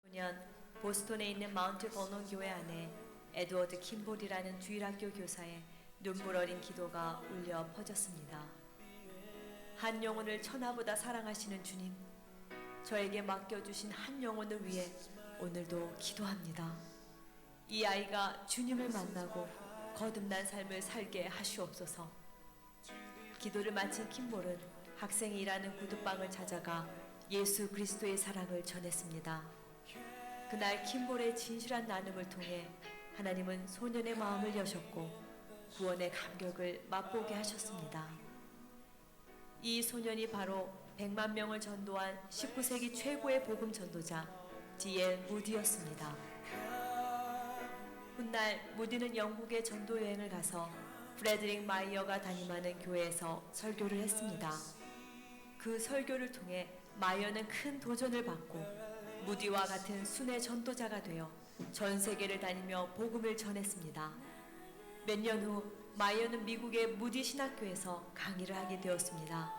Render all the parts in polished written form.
2009년 보스턴에 있는 마운트 버논 교회 안에 에드워드 킴볼이라는 주일학교 교사의 눈물 어린 기도가 울려 퍼졌습니다. 한 영혼을 천하보다 사랑하시는 주님, 저에게 맡겨주신 한 영혼을 위해 오늘도 기도합니다. 이 아이가 주님을 만나고 거듭난 삶을 살게 하시옵소서. 기도를 마친 킴볼은 학생이 일하는 구두방을 찾아가 예수 그리스도의 사랑을 전했습니다. 그날 킴볼의 진실한 나눔을 통해 하나님은 소년의 마음을 여셨고 구원의 감격을 맛보게 하셨습니다. 이 소년이 바로 100만 명을 전도한 19세기 최고의 복음 전도자 D.L. 무디였습니다. 훗날 무디는 영국에 전도 여행을 가서 프레드릭 마이어가 담임하는 교회에서 설교를 했습니다. 그 설교를 통해 마이어는 큰 도전을 받고 무디와 같은 순회 전도자가 되어 전 세계를 다니며 복음을 전했습니다. 몇 년 후 마이어는 미국의 무디 신학교에서 강의를 하게 되었습니다.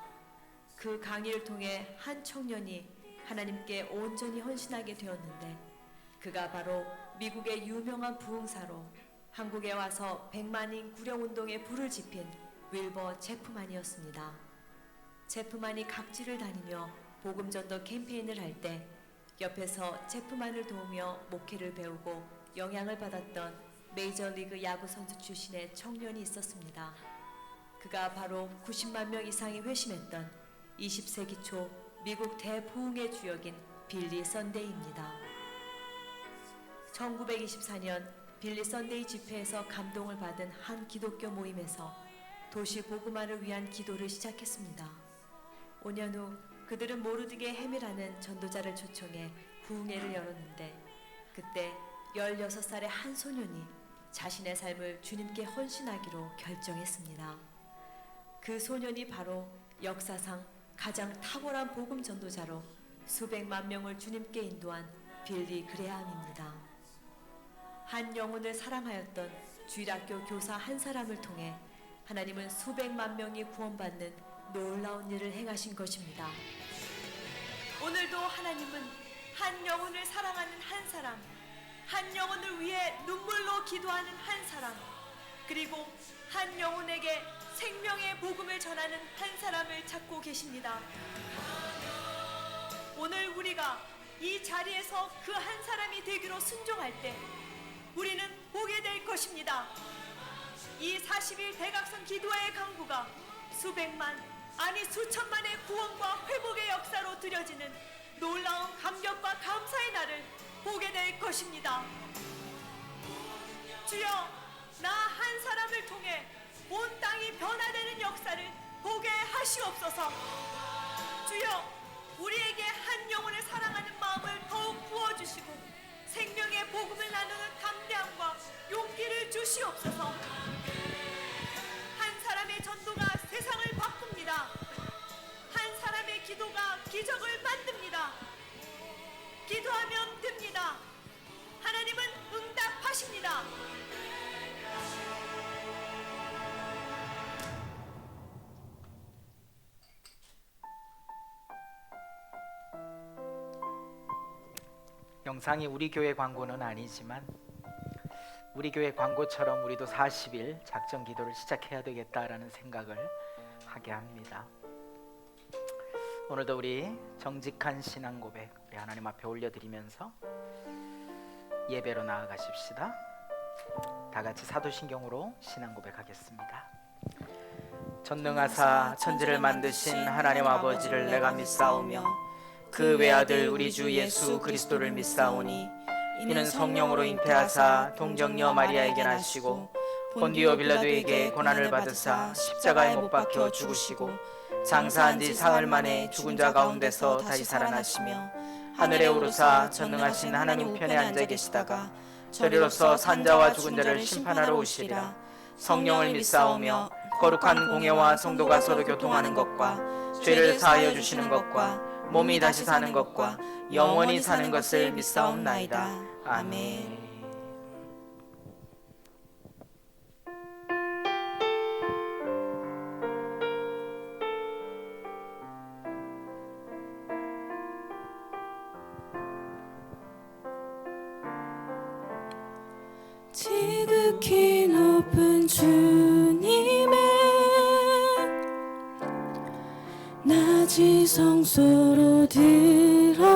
그 강의를 통해 한 청년이 하나님께 온전히 헌신하게 되었는데 그가 바로 미국의 유명한 부흥사로 한국에 와서 100만인 구령운동에 불을 지핀 윌버 체프만이었습니다. 체프만이 각지를 다니며 복음전도 캠페인을 할 때 옆에서 체프만을 도우며 목회를 배우고 영향을 받았던 메이저리그 야구 선수 출신의 청년이 있었습니다. 그가 바로 90만 명 이상이 회심했던 20세기 초 미국 대부흥의 주역인 빌리 선데이입니다. 1924년 빌리 선데이 집회에서 감동을 받은 한 기독교 모임에서 도시 복음화를 위한 기도를 시작했습니다. 5년 후 그들은 모르드게 헤미라는 전도자를 초청해 부흥회를 열었는데 그때 16살의 한 소년이 자신의 삶을 주님께 헌신하기로 결정했습니다. 그 소년이 바로 역사상 가장 탁월한 복음 전도자로 수백만 명을 주님께 인도한 빌리 그레함입니다. 한 영혼을 사랑하였던 주일학교 교사 한 사람을 통해 하나님은 수백만 명이 구원받는 놀라운 일을 행하신 것입니다. 오늘도 하나님은 한 영혼을 사랑하는 한 사람, 한 영혼을 위해 눈물로 기도하는 한 사람, 그리고 한 영혼에게 생명의 복음을 전하는 한 사람을 찾고 계십니다. 오늘 우리가 이 자리에서 그 한 사람이 되기로 순종할 때 우리는 보게 될 것입니다. 이 40일 대각선 기도의 강구가 수백만 아니 수천만의 구원과 회복의 역사로 드려지는 놀라운 감격과 감사의 날을 보게 될 것입니다. 주여, 나 한 사람을 통해 온 땅이 변화되는 역사를 보게 하시옵소서. 주여, 우리에게 한 영혼을 사랑하는 마음을 더욱 부어주시고 생명의 복음을 나누는 담대함과 용기를 주시옵소서. 한 사람의 전도가 세상을 바꿉니다. 한 사람의 기도가 기적을 만듭니다. 기도하면 됩니다. 하나님은 응답하십니다. 영상이 우리 교회 광고는 아니지만 우리 교회 광고처럼 우리도 40일 작정 기도를 시작해야 되겠다라는 생각을 하게 합니다. 오늘도 우리 정직한 신앙 고백 우리 하나님 앞에 올려드리면서 예배로 나아가십시다. 다 같이 사도신경으로 신앙 고백하겠습니다. 전능하사 천지를 만드신 하나님 아버지를 내가 믿사오며 그 외아들 우리 주 예수 그리스도를 믿사오니 이는 성령으로 잉태하사 동정녀 마리아에게 나시고 본디오 빌라도에게 고난을 받으사 십자가에 못 박혀 죽으시고 장사한 지 사흘 만에 죽은 자 가운데서 다시 살아나시며 하늘에 오르사 전능하신 하나님 편에 앉아 계시다가 저리로서 산자와 죽은 자를 심판하러 오시리라. 성령을 믿사오며 거룩한 공예와 성도가 서로 교통하는 것과 죄를 사하여 주시는 것과 몸이 다시 사는 것과 영원히 사는 것을 믿사옵나이다. 아멘. 지극히 높은 주님의 낮이 성소로 들어갑니다.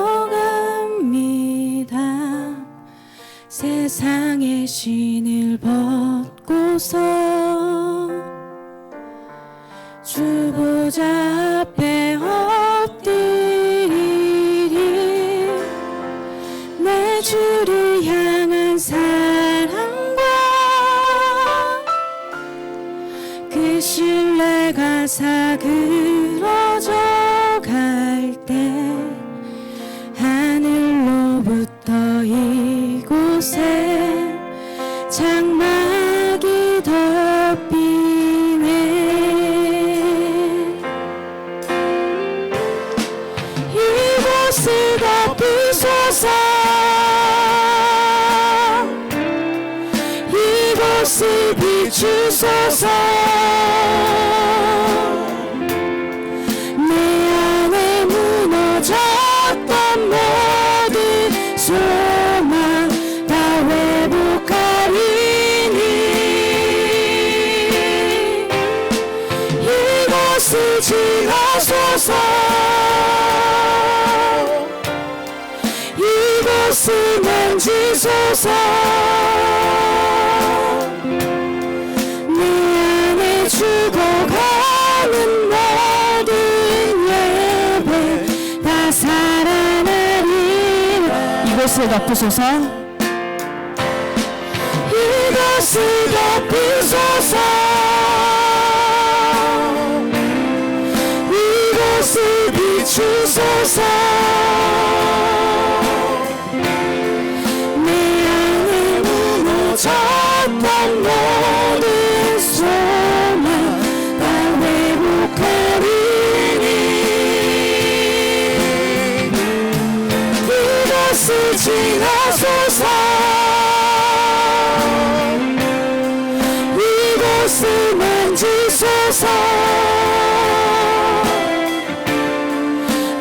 세상의 신을 벗고서 주 보좌 앞에 엎드리리. 내 주를 향한 사랑과 그 신뢰가 사그러져 갈 때 하늘로부터 이곳에 장막이 덮이네. 이곳을 덮으소서. 이곳을 비추소서. 내 안에 무너졌던 모든 소망 다 회복하리니. 이곳을 지나소서. 이곳을 만지소서. 내 안에 죽어가는 모든 예배 다 살아나리. 이곳을 덮으소서. 이곳을 덮으소서. 이곳을 비추소서. 내 안에 무너졌던 모든 소망 다 회복하리니. 이곳을 지나소서. 이곳을 만지소서.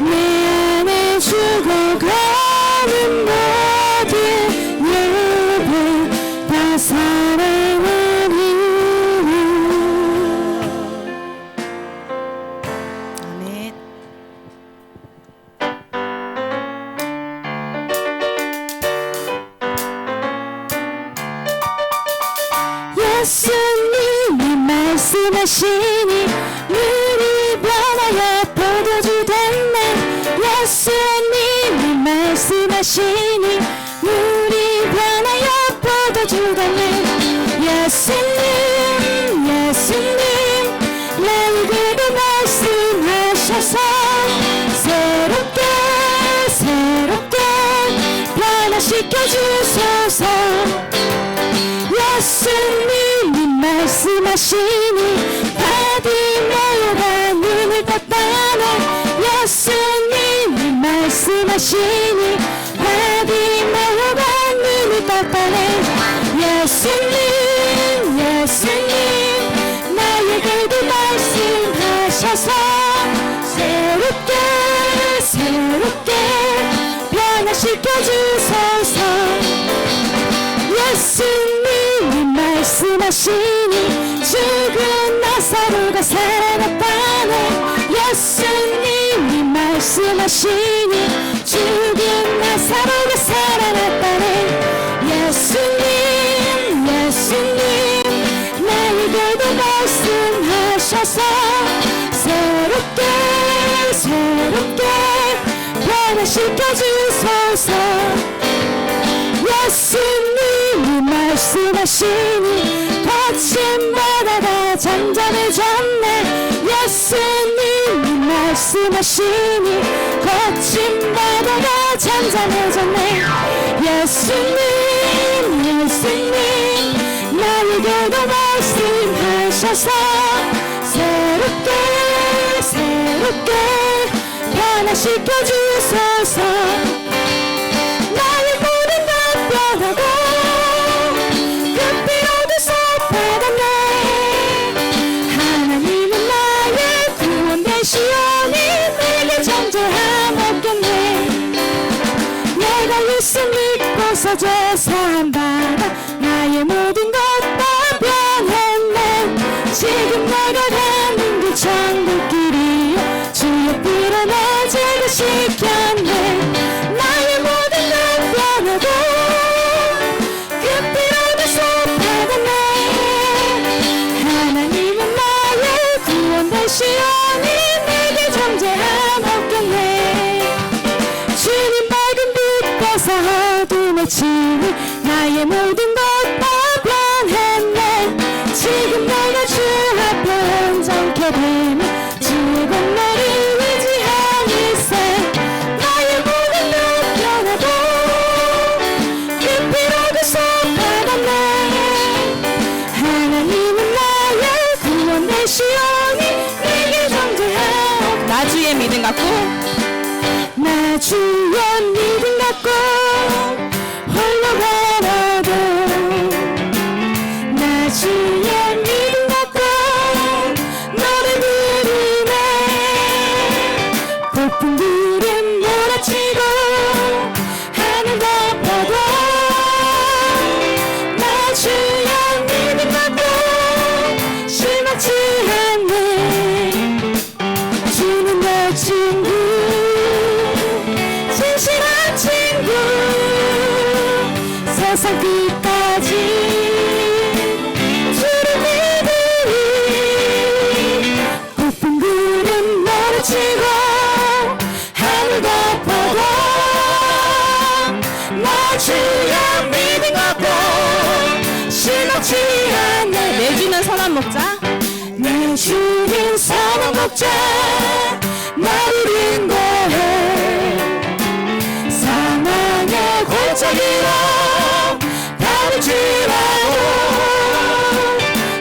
내 안에 죽어가는 모든 예배 다 살아나리. 아멘. 예수님이 말씀하시니 물이 변하여 포도주 됐네. 예수님이 말씀하시니 물이 변하여 포도주 됐네. 예수님 예수님 나에게도 말씀하셔서 새롭게 새롭게 변화시켜 주소서. 예수님이 말씀하시니 바디메오가 눈을 떴다네. 예수님이 말씀하시니 바디메오가 눈을 떴다네. 예수님 예수님 나에게도 말씀하셔서 새롭게 새롭게 변화시켜 주소서. 예수님이 말씀하시니 죽은 나사로가 살아났다네. 예수님이 말씀하시니 죽은 나사로가 살아났다네. 예수님 예수님 나에게도 말씀하셔서 새롭게 새롭게 변화시켜 주소서. 예수님이 말씀하시니 거친 바다가 잠잠해졌네. 예수님이 말씀하시니 거친 바다가 잠잠해졌네. 예수님 예수님 나에게도 말씀하셔서 새롭게 새롭게 변화시켜 주소서. 나의 모든 것 변하고 그 피로도 쏟아졌네. 하나님은 나의 구원 되시오니 내게 정죄함없겠네. 내가 예수 믿고서 제사함받아 나의 모든 것 내 모든 것 다 변했네. 지금 내가 주 앞에 온전케 되면 즐거운 나를 의지한 일세. 나의 모든 것 변하고 그 피로 그 받았네. 하나님은 나의 구원 되시오니 내게 정죄하옵. 나 주의 믿음 갖고 나 주의 믿음 갖고 홀로 걸어도 나 주의 믿음 갖고 너를 부르네. 고픈 구름 몰아치고 하늘 덮어도 나 주의 믿음 갖고 실망치 않네. 주는 내 친구 진실한 친구 세상 끝까지 주를 믿으니 고픈 구름 몰아치고 하늘 덮어도 나 주의 믿음 갖고 실망치 않네. 내 주는 선한 목자 내 주는 선한 목자 나를 인도해. 사망의 골짜기로 가르치라고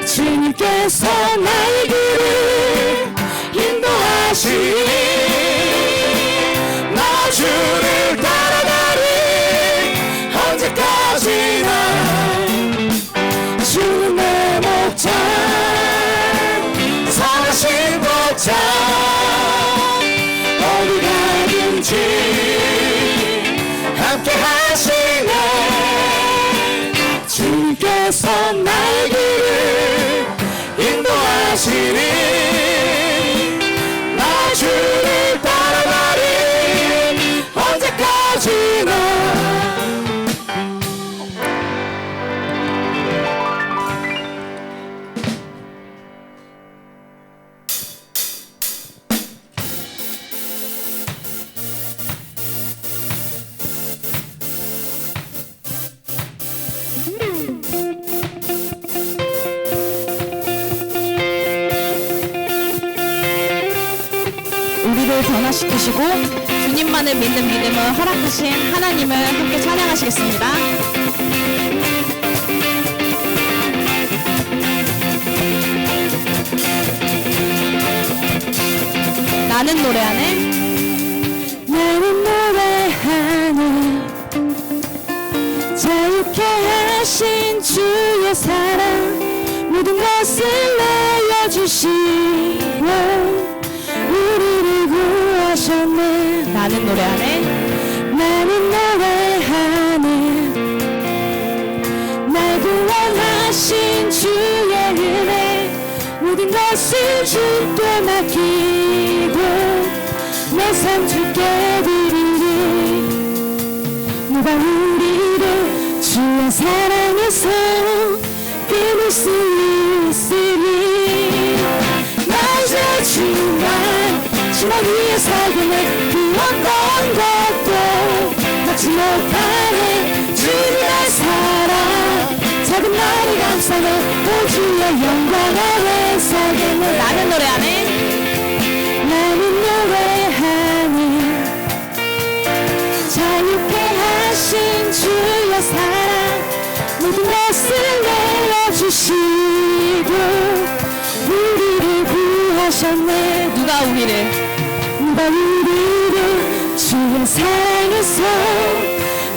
주님께서 나의 길을 인도하시니 나 주를 따라가리 언제까지나. 주는 내 목자 선하신 목자 어디 가든지 함께 하시네. 주님께서 나의 길을 인도하시니 나 주를 따라가리 언제까지나. 우리를 변화시키시고 주님만을 믿는 믿음을 허락하신 하나님을 함께 찬양하시겠습니다. 나는 노래하네. 나는 노래하네. 자유케 하신 주의 사랑 모든 것을 내어주시고 우리를 구하셨네. 나는 노래하네. 나는 노래하네. 날 구원하신 주의 은혜 모든 것을 주께 맡기고 내 삶 주께 드리리. 누가 우리를 주의 사랑에서 끊을 수 있으리. 나 이제 주만 위에 살겠네. 그 어떤 것도 막지 못하네. 주님의 사랑 작은 나를 감싸네. 오 주의 영광 아래 살겠네. 나는 노래하네. 나는 노래하네. 자유케 하신 주의 사랑 모든 것을 내어주시고 우리를 구하셨네. 누가 우리를 주의 사랑에서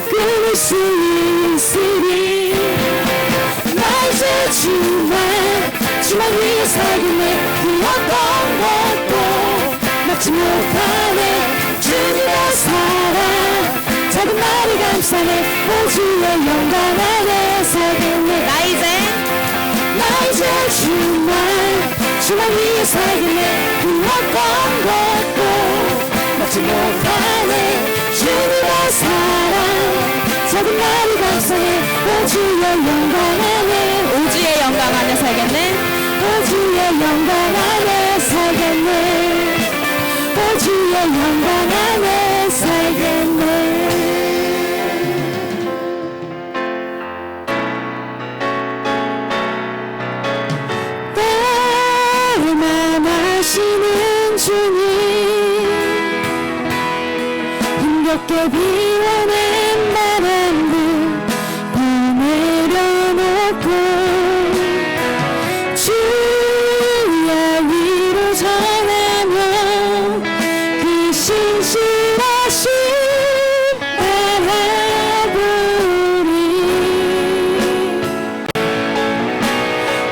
끊을 수 있으리. 나 이제 주만 위해 살겠네. 그 어떤 것도 막지 못하네. 주님의 사랑 작은 나를 감싸네. 오 주의 영광 안에 살겠네. 나 이제 주만 위해 살겠네. 그 어떤 것도 막지 못하네. 주님의 사랑 작은 나를 감싸네. 오 주의 영광 안에 오 주의 영광 안에 살겠네. 오 주의 영광 안에 살겠네. 오 주의 영광 안에 살겠네. 힘겹게 비오는 바람들 다 내려놓고 주의 위로 전하며 그 신실하신 바라보리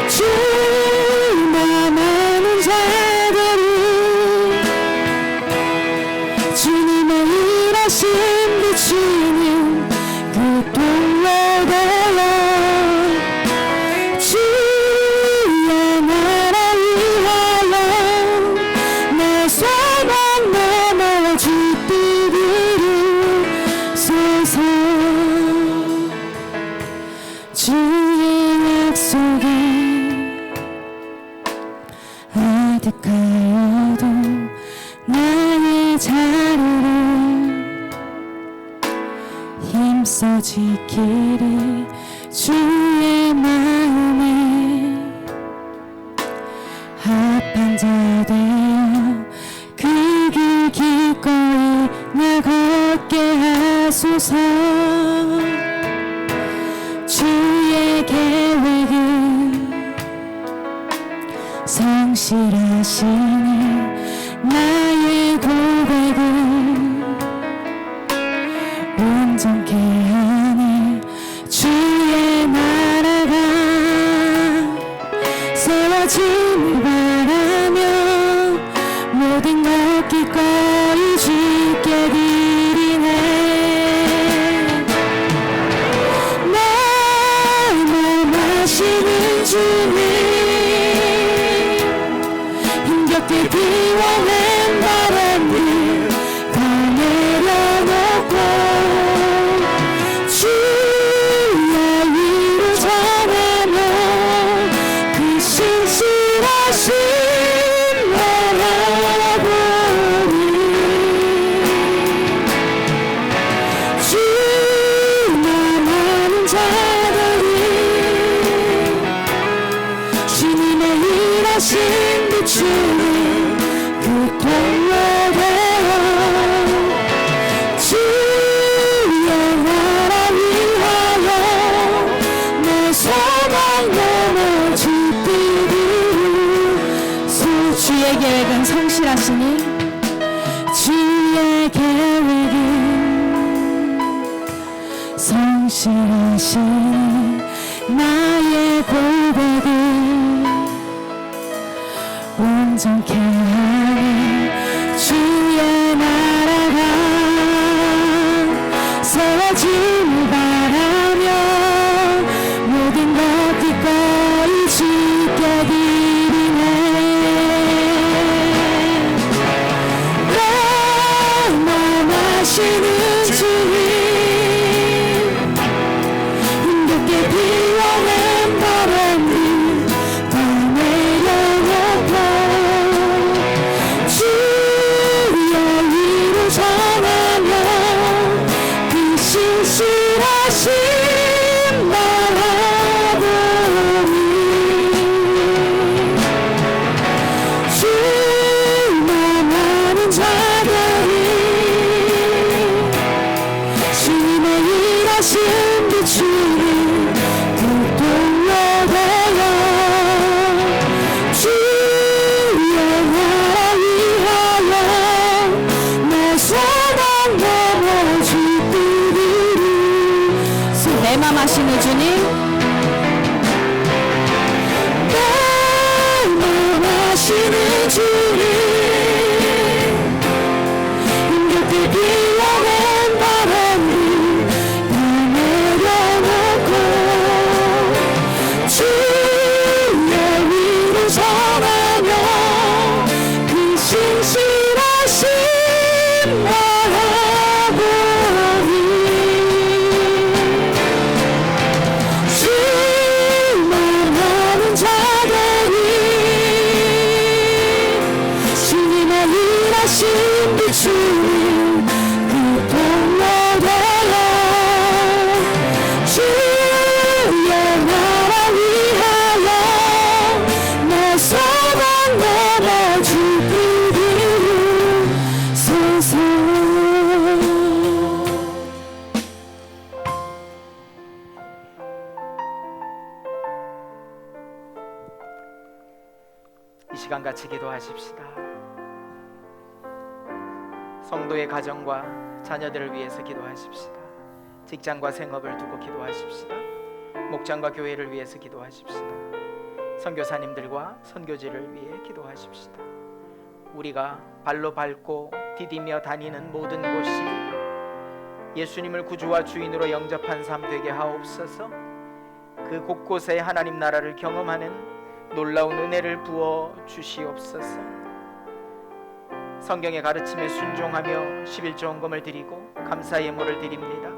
주만 아는 자들이 주님의 일하심 비추는 그 통로 되어 주의 나라 위하여 내 소망 넘어 주 뜻 이루소서. 주의 약속이 아득하여도 나의 자리를 힘써 지키리. 주의 마음에 합한 자 되어 그 길 기꺼이 나 걷게 하소서. 주의 계획은 성실하시니 나의 고백은 온전케 하니 주의 나라가 세워짐을 바라며 모든 것 기꺼이 주께 드리네. 내 맘 아시는 주님 힘겹게 비워낸 바람들 다 내려놓고 주의 위로 전하며 그 신실하신 바라보리 주만 아는 자들이 주님의 일하신 비추는 그 통로 되어 주의 나라 위하여 내 소망 넘어 주 뜻 이루소서. 주의 계획은 성실하시니 주의 계획은 성실하시니 나의 고백은 온전케 하니 주의 나라가 세워짐을 바라며 모든 것 기꺼이 주께 드리네. 내 맘 아시는 주님 힘겹게 비워낸 바람들 다 내려놓고 주의 위로 전하며 그 신실하신 바라보리 주만 아는 자들이 주님의 일하신 비추는 그 통로 되어 주의 나라 위하여 내 소망 넘어 주 뜻 이루소서. 내 맘 아시는 주님 내 맘 아시는 주님 힘겹게 비워낸 바람들 다 내려놓고 주의 위로 전하며 그 신실하신 바라보리 주만 아는 자들이 주님의 일하신 비추는 그 통로 되어 주의 나라 위하여 내 소망 넘어 주 뜻 이루소서. 이 시간 같이 기도하십시다. 성도의 가정과 자녀들을 위해서 기도하십시다. 직장과 생업을 두고 기도하십시다. 목장과 교회를 위해서 기도하십시다. 선교사님들과 선교지를 위해 기도하십시다. 우리가 발로 밟고 디디며 다니는 모든 곳이 예수님을 구주와 주인으로 영접한 삶 되게 하옵소서. 그 곳곳에 하나님 나라를 경험하는 놀라운 은혜를 부어 주시옵소서. 성경의 가르침에 순종하며 11조 헌금을 드리고 감사 예물을 드립니다.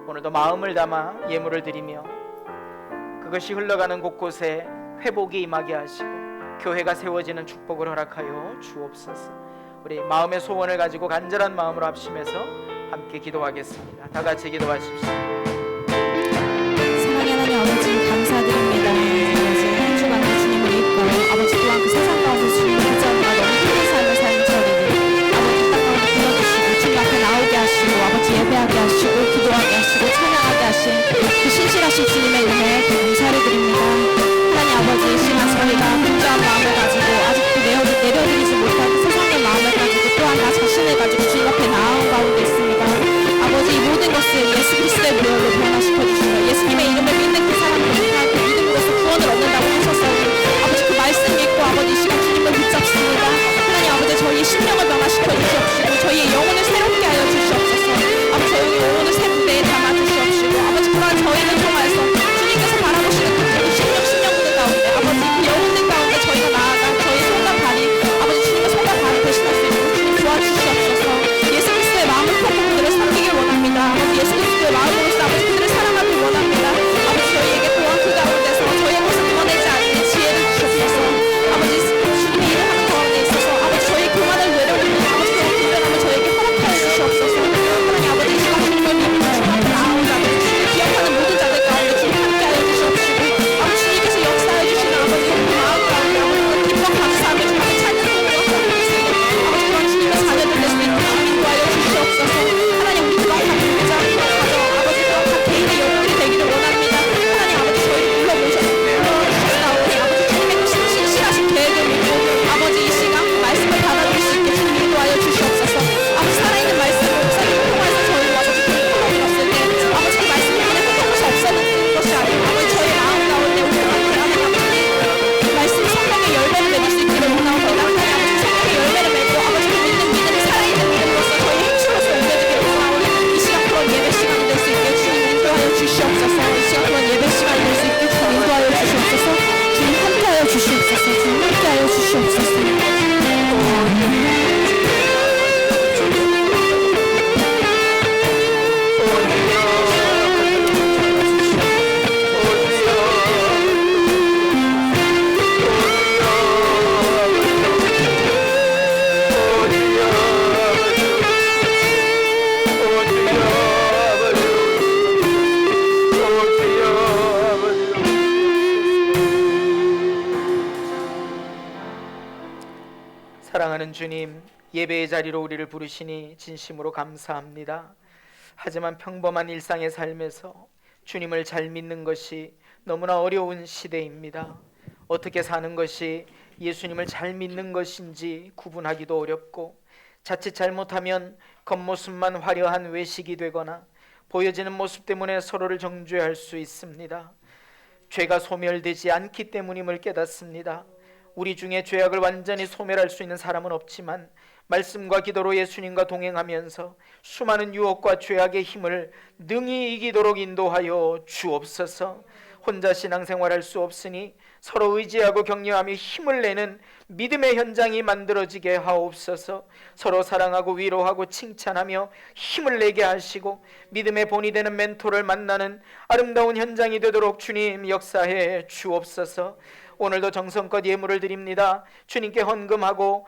오늘도 마음을 담아 예물을 드리며 그것이 흘러가는 곳곳에 회복이 임하게 하시고 교회가 세워지는 축복을 허락하여 주옵소서. 우리 마음의 소원을 가지고 간절한 마음으로 합심해서 함께 기도하겠습니다. 다 같이 기도하십시오. 사랑의 하나님 아버지 감사드립니다. 아버지 한 주간도 주님을 잊고 아버지 또한 그 세상 가운데 주님을 붙잡으라 너무 힘든 삶을 사는 저희들 아버지 딱 가운데 불러주시고 주님 앞에 나오게 하시고 아버지 예배하게 하시고 기도하게 하시고 찬양하게 하신 그 신실하신 주님의 은혜에 감사를 드립니다. 하나님 아버지 이 시간 저희가 분주한 마음을 가지고 아직도 내려드리지 못한 그 세상의 마음을 가지고 또한 나 자신을 가지고 주님 앞에 나아온 가운데 있습니다. 아버지 이 모든 것을 예수 그리스도의 보혈로 변화시켜 주시며 예수님의 이름을 믿는 그 사람들이 다 그 믿음으로써 구원을 얻는다고 하셨사오니 아버지 그 말씀 믿고 아버지 이 시간 주님을 붙잡습니다. 하나님 아버지 저희의 심령을 변화시켜 주시옵시고 저희의 영혼을 새롭게 하여 주시옵소서. 아버지 저희의 영혼을 새 무대에 담아 주시옵시고 아버지 그러한 저희를 통하여서 주님께서 바라보시는 그 심령 무대 가운데 아버지 그 영혼들 가운데 저희가 나아가 저희 손과 발이 아버지 주님의 손과 발을 대신할 수 있도록 주님 도와주시옵소서. 예수 그리스도의 마음을 품고 그들을 섬기길 원합니다. 아버지 예수 그리스도의 마음으로서 아버지 그들을 사랑하길 원합니다. 아버지 저희에게 또한 그 가운데서 저희의 모습 드러내지 않는 지혜를 주시옵소서. 아버지 주님의 일을 하는 가운데 있어서 아버지 저희 교만을 외로움을 아버지 그런 분별함을 저에게 허락하여 주시옵소서. 하나님 아버지 이 시간 주님을 믿고 주님 앞에 나아온 자들 주님을 기억하는 모든 자들 가운데 주님 함께하여 주시옵시고 아버지 주님께서 역사해 주시는 아버지 그 마음 가운데 아버지 그 기쁨 감사함을 주님 앞에 찾는 손으로 하옵소서. 아버지 그런 주님의 자녀들 될 수 있도록 인도하여 주시옵소서. 하나님 우리 그런 각 목자 그런 가정 아버지 그런 각 개인의 영혼이 되기를 원합니다. 하나님 아버지 저희를 불러주셨사오니 아버지 주님의 그 신실하신 계획을 믿고 아버지 이 시간 그 말씀을 받아들일 수 있게 주님 인도하여 주시옵소서. 아버지 살아있는 말씀을 목사님을 통해서 저희가 아버지 그 들었을 때 아버지 그 말씀 때문에 그 것이 없어지는 것이 아니고 아버지 저희 마음 가운데 우리가 하나님 아버지 말씀 성령의 열매를 맺을 수 있기를 원하옵니다. 하나님 아버지 성령의 열매를 맺고 아버지 그 믿는 믿음이 살아있는 믿음으로서 저희 행실로서 옮겨지기를 원하오니 이 시간 그런 예배 시간이 될 수 있게 주님 인도하여 주시옵소서. 이 시간 그런 예배 시간이 될 수 있게 주님 인도하여 주시옵소서. 주님 함께하여 주시옵소서. 주님 함께하여 주시옵소서. 사랑하는 주님, 예배의 자리로 우리를 부르시니 진심으로 감사합니다. 하지만 평범한 일상의 삶에서 주님을 잘 믿는 것이 너무나 어려운 시대입니다. 어떻게 사는 것이 예수님을 잘 믿는 것인지 구분하기도 어렵고 자칫 잘못하면 겉모습만 화려한 외식이 되거나 보여지는 모습 때문에 서로를 정죄할 수 있습니다. 죄가 소멸되지 않기 때문임을 깨닫습니다. 우리 중에 죄악을 완전히 소멸할 수 있는 사람은 없지만 말씀과 기도로 예수님과 동행하면서 수많은 유혹과 죄악의 힘을 능히 이기도록 인도하여 주옵소서. 혼자 신앙생활할 수 없으니 서로 의지하고 격려하며 힘을 내는 믿음의 현장이 만들어지게 하옵소서. 서로 사랑하고 위로하고 칭찬하며 힘을 내게 하시고 믿음의 본이 되는 멘토를 만나는 아름다운 현장이 되도록 주님 역사해 주옵소서. 오늘도 정성껏 예물을 드립니다. 주님께 헌금하고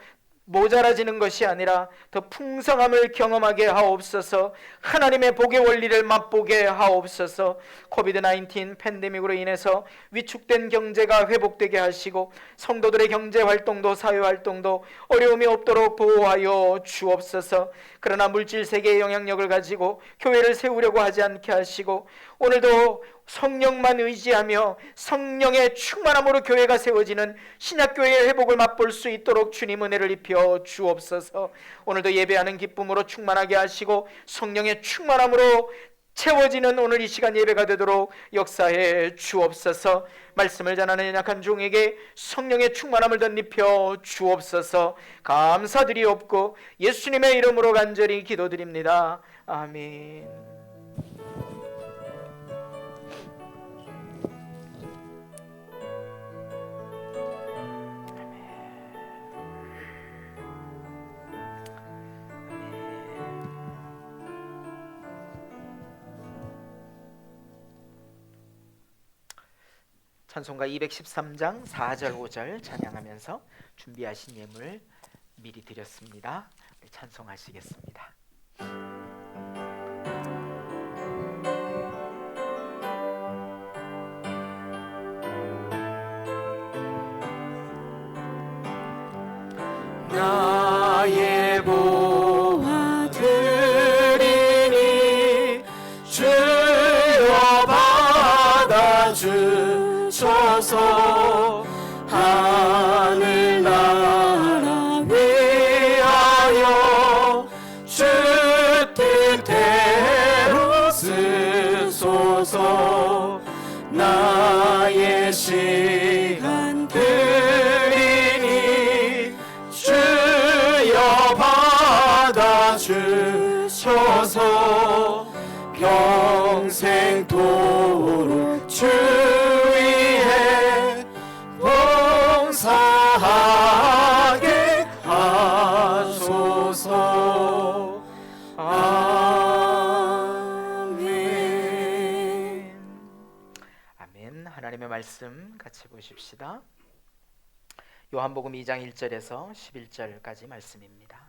모자라지는 것이 아니라 더 풍성함을 경험하게 하옵소서. 하나님의 복의 원리를 맛보게 하옵소서. 코비드-19 팬데믹으로 인해서 위축된 경제가 회복되게 하시고 성도들의 경제활동도 사회활동도 어려움이 없도록 보호하여 주옵소서. 그러나 물질 세계의 영향력을 가지고 교회를 세우려고 하지 않게 하시고 오늘도 성령만 의지하며 성령의 충만함으로 교회가 세워지는 신약교회의 회복을 맛볼 수 있도록 주님 은혜를 입혀 주옵소서. 오늘도 예배하는 기쁨으로 충만하게 하시고 성령의 충만함으로 채워지는 오늘 이 시간 예배가 되도록 역사해 주옵소서. 말씀을 전하는 연약한 종에게 성령의 충만함을 덧입혀 주옵소서. 감사드리옵고 예수님의 이름으로 간절히 기도드립니다. 아멘. 찬송가 213장 4절 5절 찬양하면서 준비하신 예물 미리 드렸습니다. 찬송하시겠습니다. 나의 보화 드리니 주여 받아주소서. 하늘나라 위하여 주 뜻대로 쓰소서. 나의 시간 드리니 주여 받아주소서. 평생토록 주 위에 봉사하게 하소서. 아멘. 아멘. 하나님의 말씀 같이 보십시다. 요한복음 2장 1절에서 11절까지 말씀입니다.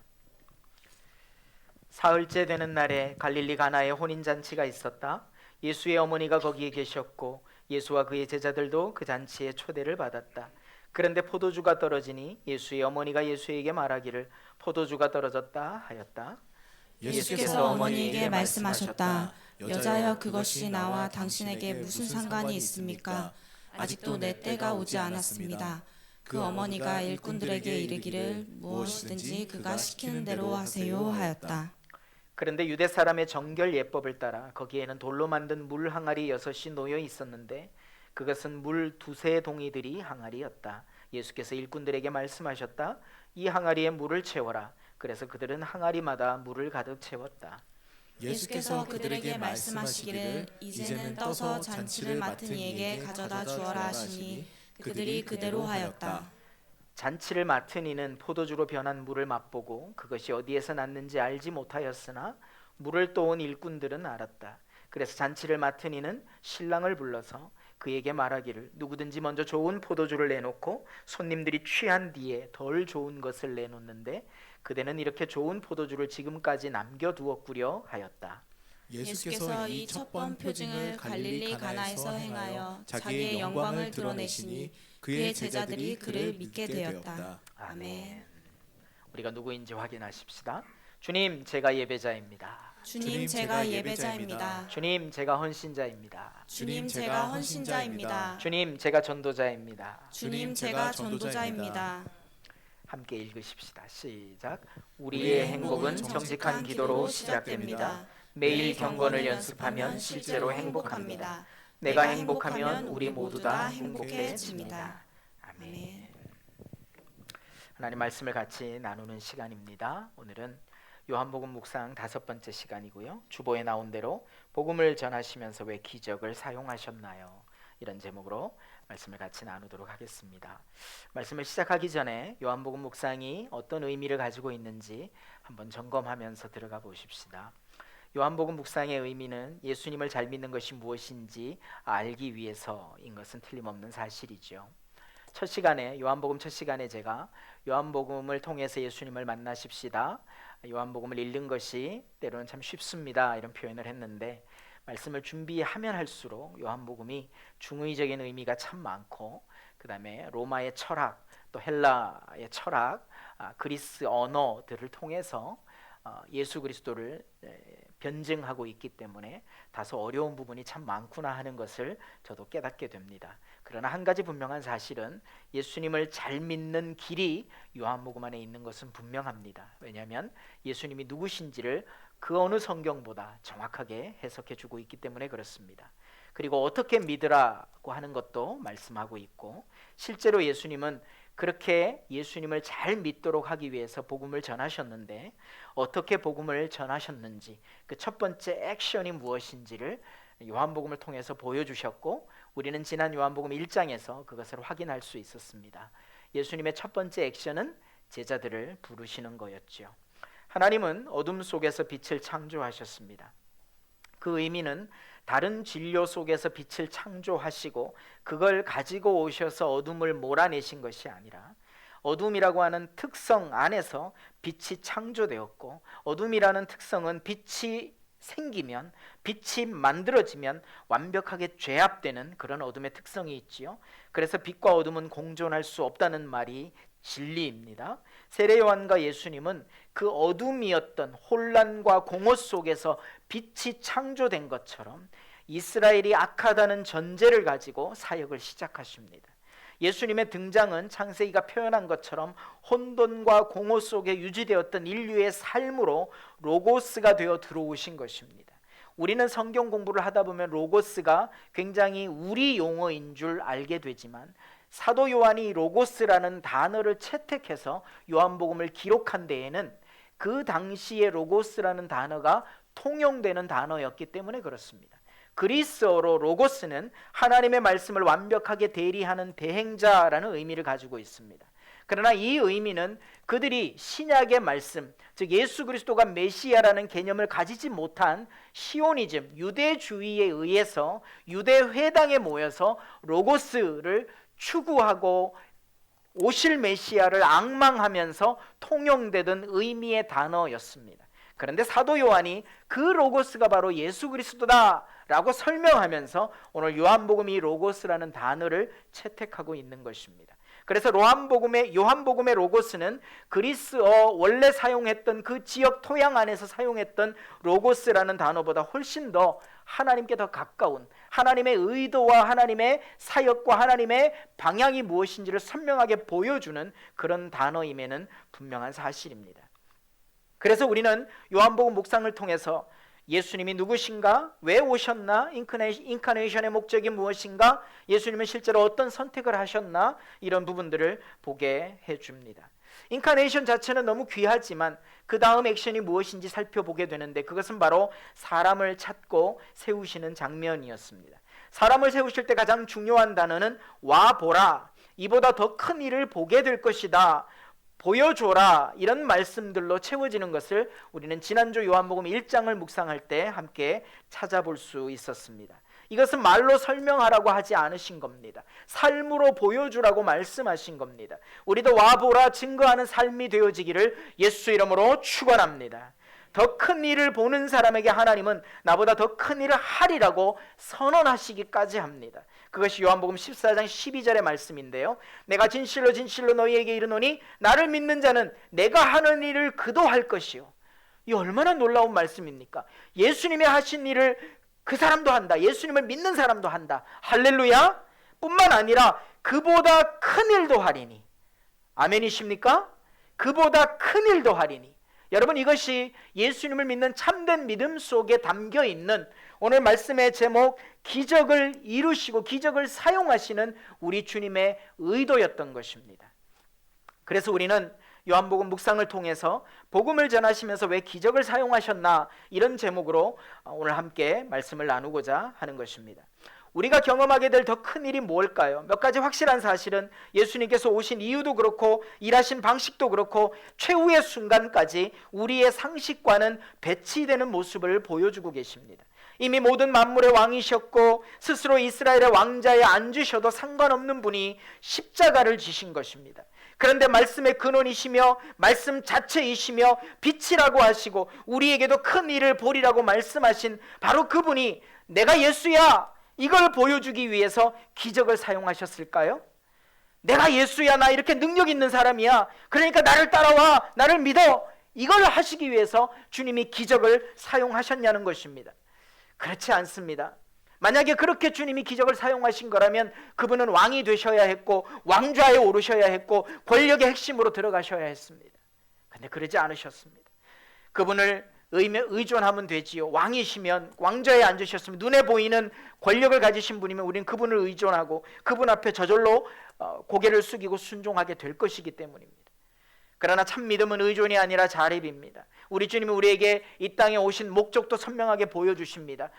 사흘째 되는 날에 갈릴리 가나에 혼인잔치가 있었다. 예수의 어머니가 거기에 계셨고 예수와 그의 제자들도 그 잔치에 초대를 받았다. 그런데 포도주가 떨어지니 예수의 어머니가 예수에게 말하기를 포도주가 떨어졌다 하였다. 예수께서 어머니에게 말씀하셨다. 여자여, 그것이 나와 당신에게 무슨 상관이 있습니까? 아직도 내 때가 오지 않았습니다. 그 어머니가 일꾼들에게 이르기를 무엇이든지 그가 시키는 대로 하세요 하였다. 그런데 유대 사람의 정결 예법을 따라 거기에는 돌로 만든 물 항아리 6이 놓여 있었는데 그것은 물 2-3 동이들이 항아리였다. 예수께서 일꾼들에게 말씀하셨다. 이 항아리에 물을 채워라. 그래서 그들은 항아리마다 물을 가득 채웠다. 예수께서 그들에게 말씀하시기를 이제는 떠서 잔치를 맡은 이에게 가져다 주어라 하시니 그들이 그대로 하였다. 잔치를 맡은 이는 포도주로 변한 물을 맛보고 그것이 어디에서 났는지 알지 못하였으나 물을 떠온 일꾼들은 알았다. 그래서 잔치를 맡은 이는 신랑을 불러서 그에게 말하기를 누구든지 먼저 좋은 포도주를 내놓고 손님들이 취한 뒤에 덜 좋은 것을 내놓는데 그대는 이렇게 좋은 포도주를 지금까지 남겨두었구려 하였다. 예수께서 이 첫 번 표징을 갈릴리 가나에서 행하여 자기의 영광을 드러내시니 그의 제자들이 그를 믿게 되었다. 아멘. 우리가 누구인지 확인하십시다. 주님, 제가 예배자입니다. 주님, 제가 예배자입니다. 주님, 제가 헌신자입니다. 주님, 제가 헌신자입니다. 주님, 제가 전도자입니다. 주님, 제가 전도자입니다. 함께 읽으십시다. 시작. 우리의 행복은 정직한 기도로 시작됩니다. 매일 경건을 연습하면 실제로 행복합니다. 내가 행복하면 우리 모두 다 행복해집니다. 아멘. 하나님 말씀을 같이 나누는 시간입니다. 오늘은 요한복음 묵상 5번째 시간이고요. 주보에 나온 대로 복음을 전하시면서 왜 기적을 사용하셨나요? 이런 제목으로 말씀을 같이 나누도록 하겠습니다. 말씀을 시작하기 전에 요한복음 묵상이 어떤 의미를 가지고 있는지 한번 점검하면서 들어가 보십시다. 요한복음 묵상의 의미는 예수님을 잘 믿는 것이 무엇인지 알기 위해서인 것은 틀림없는 사실이죠. 첫 시간에 요한복음 첫 시간에 제가 요한복음을 통해서 예수님을 만나십시다. 요한복음을 읽는 것이 때로는 참 쉽습니다. 이런 표현을 했는데 말씀을 준비하면 할수록 요한복음이 중의적인 의미가 참 많고 그 다음에 로마의 철학 또 헬라의 철학 그리스 언어들을 통해서 예수 그리스도를 변증하고 있기 때문에 다소 어려운 부분이 참 많구나 하는 것을 저도 깨닫게 됩니다. 그러나 한 가지 분명한 사실은 예수님을 잘 믿는 길이 요한복음 안에 있는 것은 분명합니다. 왜냐하면 예수님이 누구신지를 그 어느 성경보다 정확하게 해석해 주고 있기 때문에 그렇습니다. 그리고 어떻게 믿으라고 하는 것도 말씀하고 있고, 실제로 예수님은 그렇게 예수님을 잘 믿도록 하기 위해서 복음을 전하셨는데, 어떻게 복음을 전하셨는지 그 첫 번째 액션이 무엇인지를 요한복음을 통해서 보여주셨고, 우리는 지난 요한복음 1장에서 그것을 확인할 수 있었습니다. 예수님의 첫 번째 액션은 제자들을 부르시는 거였죠. 하나님은 어둠 속에서 빛을 창조하셨습니다. 그 의미는 다른 진료 속에서 빛을 창조하시고 그걸 가지고 오셔서 어둠을 몰아내신 것이 아니라, 어둠이라고 하는 특성 안에서 빛이 창조되었고, 어둠이라는 특성은 빛이 생기면, 빛이 만들어지면 완벽하게 죄합되는 그런 어둠의 특성이 있지요. 그래서 빛과 어둠은 공존할 수 없다는 말이 진리입니다. 세례 요한과 예수님은 그 어둠이었던 혼란과 공허 속에서 빛이 창조된 것처럼 이스라엘이 악하다는 전제를 가지고 사역을 시작하십니다. 예수님의 등장은 창세기가 표현한 것처럼 혼돈과 공허 속에 유지되었던 인류의 삶으로 로고스가 되어 들어오신 것입니다. 우리는 성경 공부를 하다 보면 로고스가 굉장히 우리 용어인 줄 알게 되지만, 사도 요한이 로고스라는 단어를 채택해서 요한복음을 기록한 데에는 그 당시에 로고스라는 단어가 통용되는 단어였기 때문에 그렇습니다. 그리스어로 로고스는 하나님의 말씀을 완벽하게 대리하는 대행자라는 의미를 가지고 있습니다. 그러나 이 의미는 그들이 신약의 말씀, 즉 예수 그리스도가 메시아라는 개념을 가지지 못한 시오니즘, 유대주의에 의해서 유대 회당에 모여서 로고스를 추구하고 오실 메시아를 앙망하면서 통용되던 의미의 단어였습니다. 그런데 사도 요한이 그 로고스가 바로 예수 그리스도다 라고 설명하면서 오늘 요한복음이 로고스라는 단어를 채택하고 있는 것입니다. 그래서 요한복음의 로고스는 그리스어 원래 사용했던 그 지역 토양 안에서 사용했던 로고스라는 단어보다 훨씬 더 하나님께 더 가까운, 하나님의 의도와 하나님의 사역과 하나님의 방향이 무엇인지를 선명하게 보여주는 그런 단어임에는 분명한 사실입니다. 그래서 우리는 요한복음 묵상을 통해서 예수님이 누구신가? 왜 오셨나? 인카네이션의 목적이 무엇인가? 예수님은 실제로 어떤 선택을 하셨나? 이런 부분들을 보게 해줍니다. 인카네이션 자체는 너무 귀하지만 그 다음 액션이 무엇인지 살펴보게 되는데, 그것은 바로 사람을 찾고 세우시는 장면이었습니다. 사람을 세우실 때 가장 중요한 단어는 와보라, 이보다 더 큰 일을 보게 될 것이다, 보여줘라, 이런 말씀들로 채워지는 것을 우리는 지난주 요한복음 1장을 묵상할 때 함께 찾아볼 수 있었습니다. 이것은 말로 설명하라고 하지 않으신 겁니다. 삶으로 보여주라고 말씀하신 겁니다. 우리도 와보라, 증거하는 삶이 되어지기를 예수 이름으로 축원합니다. 더 큰 일을 보는 사람에게 하나님은 나보다 더 큰 일을 하리라고 선언하시기까지 합니다. 그것이 요한복음 14장 12절의 말씀인데요, 내가 진실로 진실로 너희에게 이르노니 나를 믿는 자는 내가 하는 일을 그도 할 것이요. 이 얼마나 놀라운 말씀입니까? 예수님이 하신 일을 그 사람도 한다. 예수님을 믿는 사람도 한다. 할렐루야. 뿐만 아니라 그보다 큰 일도 하리니. 아멘이십니까? 그보다 큰 일도 하리니. 여러분, 이것이 예수님을 믿는 참된 믿음 속에 담겨 있는 오늘 말씀의 제목, 기적을 이루시고 기적을 사용하시는 우리 주님의 의도였던 것입니다. 그래서 우리는 요한복음 묵상을 통해서 복음을 전하시면서 왜 기적을 사용하셨나, 이런 제목으로 오늘 함께 말씀을 나누고자 하는 것입니다. 우리가 경험하게 될 더 큰 일이 뭘까요? 몇 가지 확실한 사실은 예수님께서 오신 이유도 그렇고 일하신 방식도 그렇고 최후의 순간까지 우리의 상식과는 배치되는 모습을 보여주고 계십니다. 이미 모든 만물의 왕이셨고 스스로 이스라엘의 왕자에 앉으셔도 상관없는 분이 십자가를 지신 것입니다. 그런데 말씀의 근원이시며 말씀 자체이시며 빛이라고 하시고 우리에게도 큰 일을 보리라고 말씀하신 바로 그분이 내가 예수야, 이걸 보여주기 위해서 기적을 사용하셨을까요? 내가 예수야, 나 이렇게 능력 있는 사람이야, 그러니까 나를 따라와, 나를 믿어, 이걸 하시기 위해서 주님이 기적을 사용하셨냐는 것입니다. 그렇지 않습니다. 만약에 그렇게 주님이 기적을 사용하신 거라면 그분은 왕이 되셔야 했고 왕좌에 오르셔야 했고 권력의 핵심으로 들어가셔야 했습니다. 근데 그러지 않으셨습니다. 그분을 의존하면 되지요. 왕이시면, 왕좌에 앉으셨으면, 눈에 보이는 권력을 가지신 분이면 우리는 그분을 의존하고 그분 앞에 저절로 고개를 숙이고 순종하게 될 것이기 때문입니다. 그러나 참 믿음은 의존이 아니라 자립입니다. 우리 주님이 우리에게 이 땅에 오신 목적도 선명하게 보여주십니다.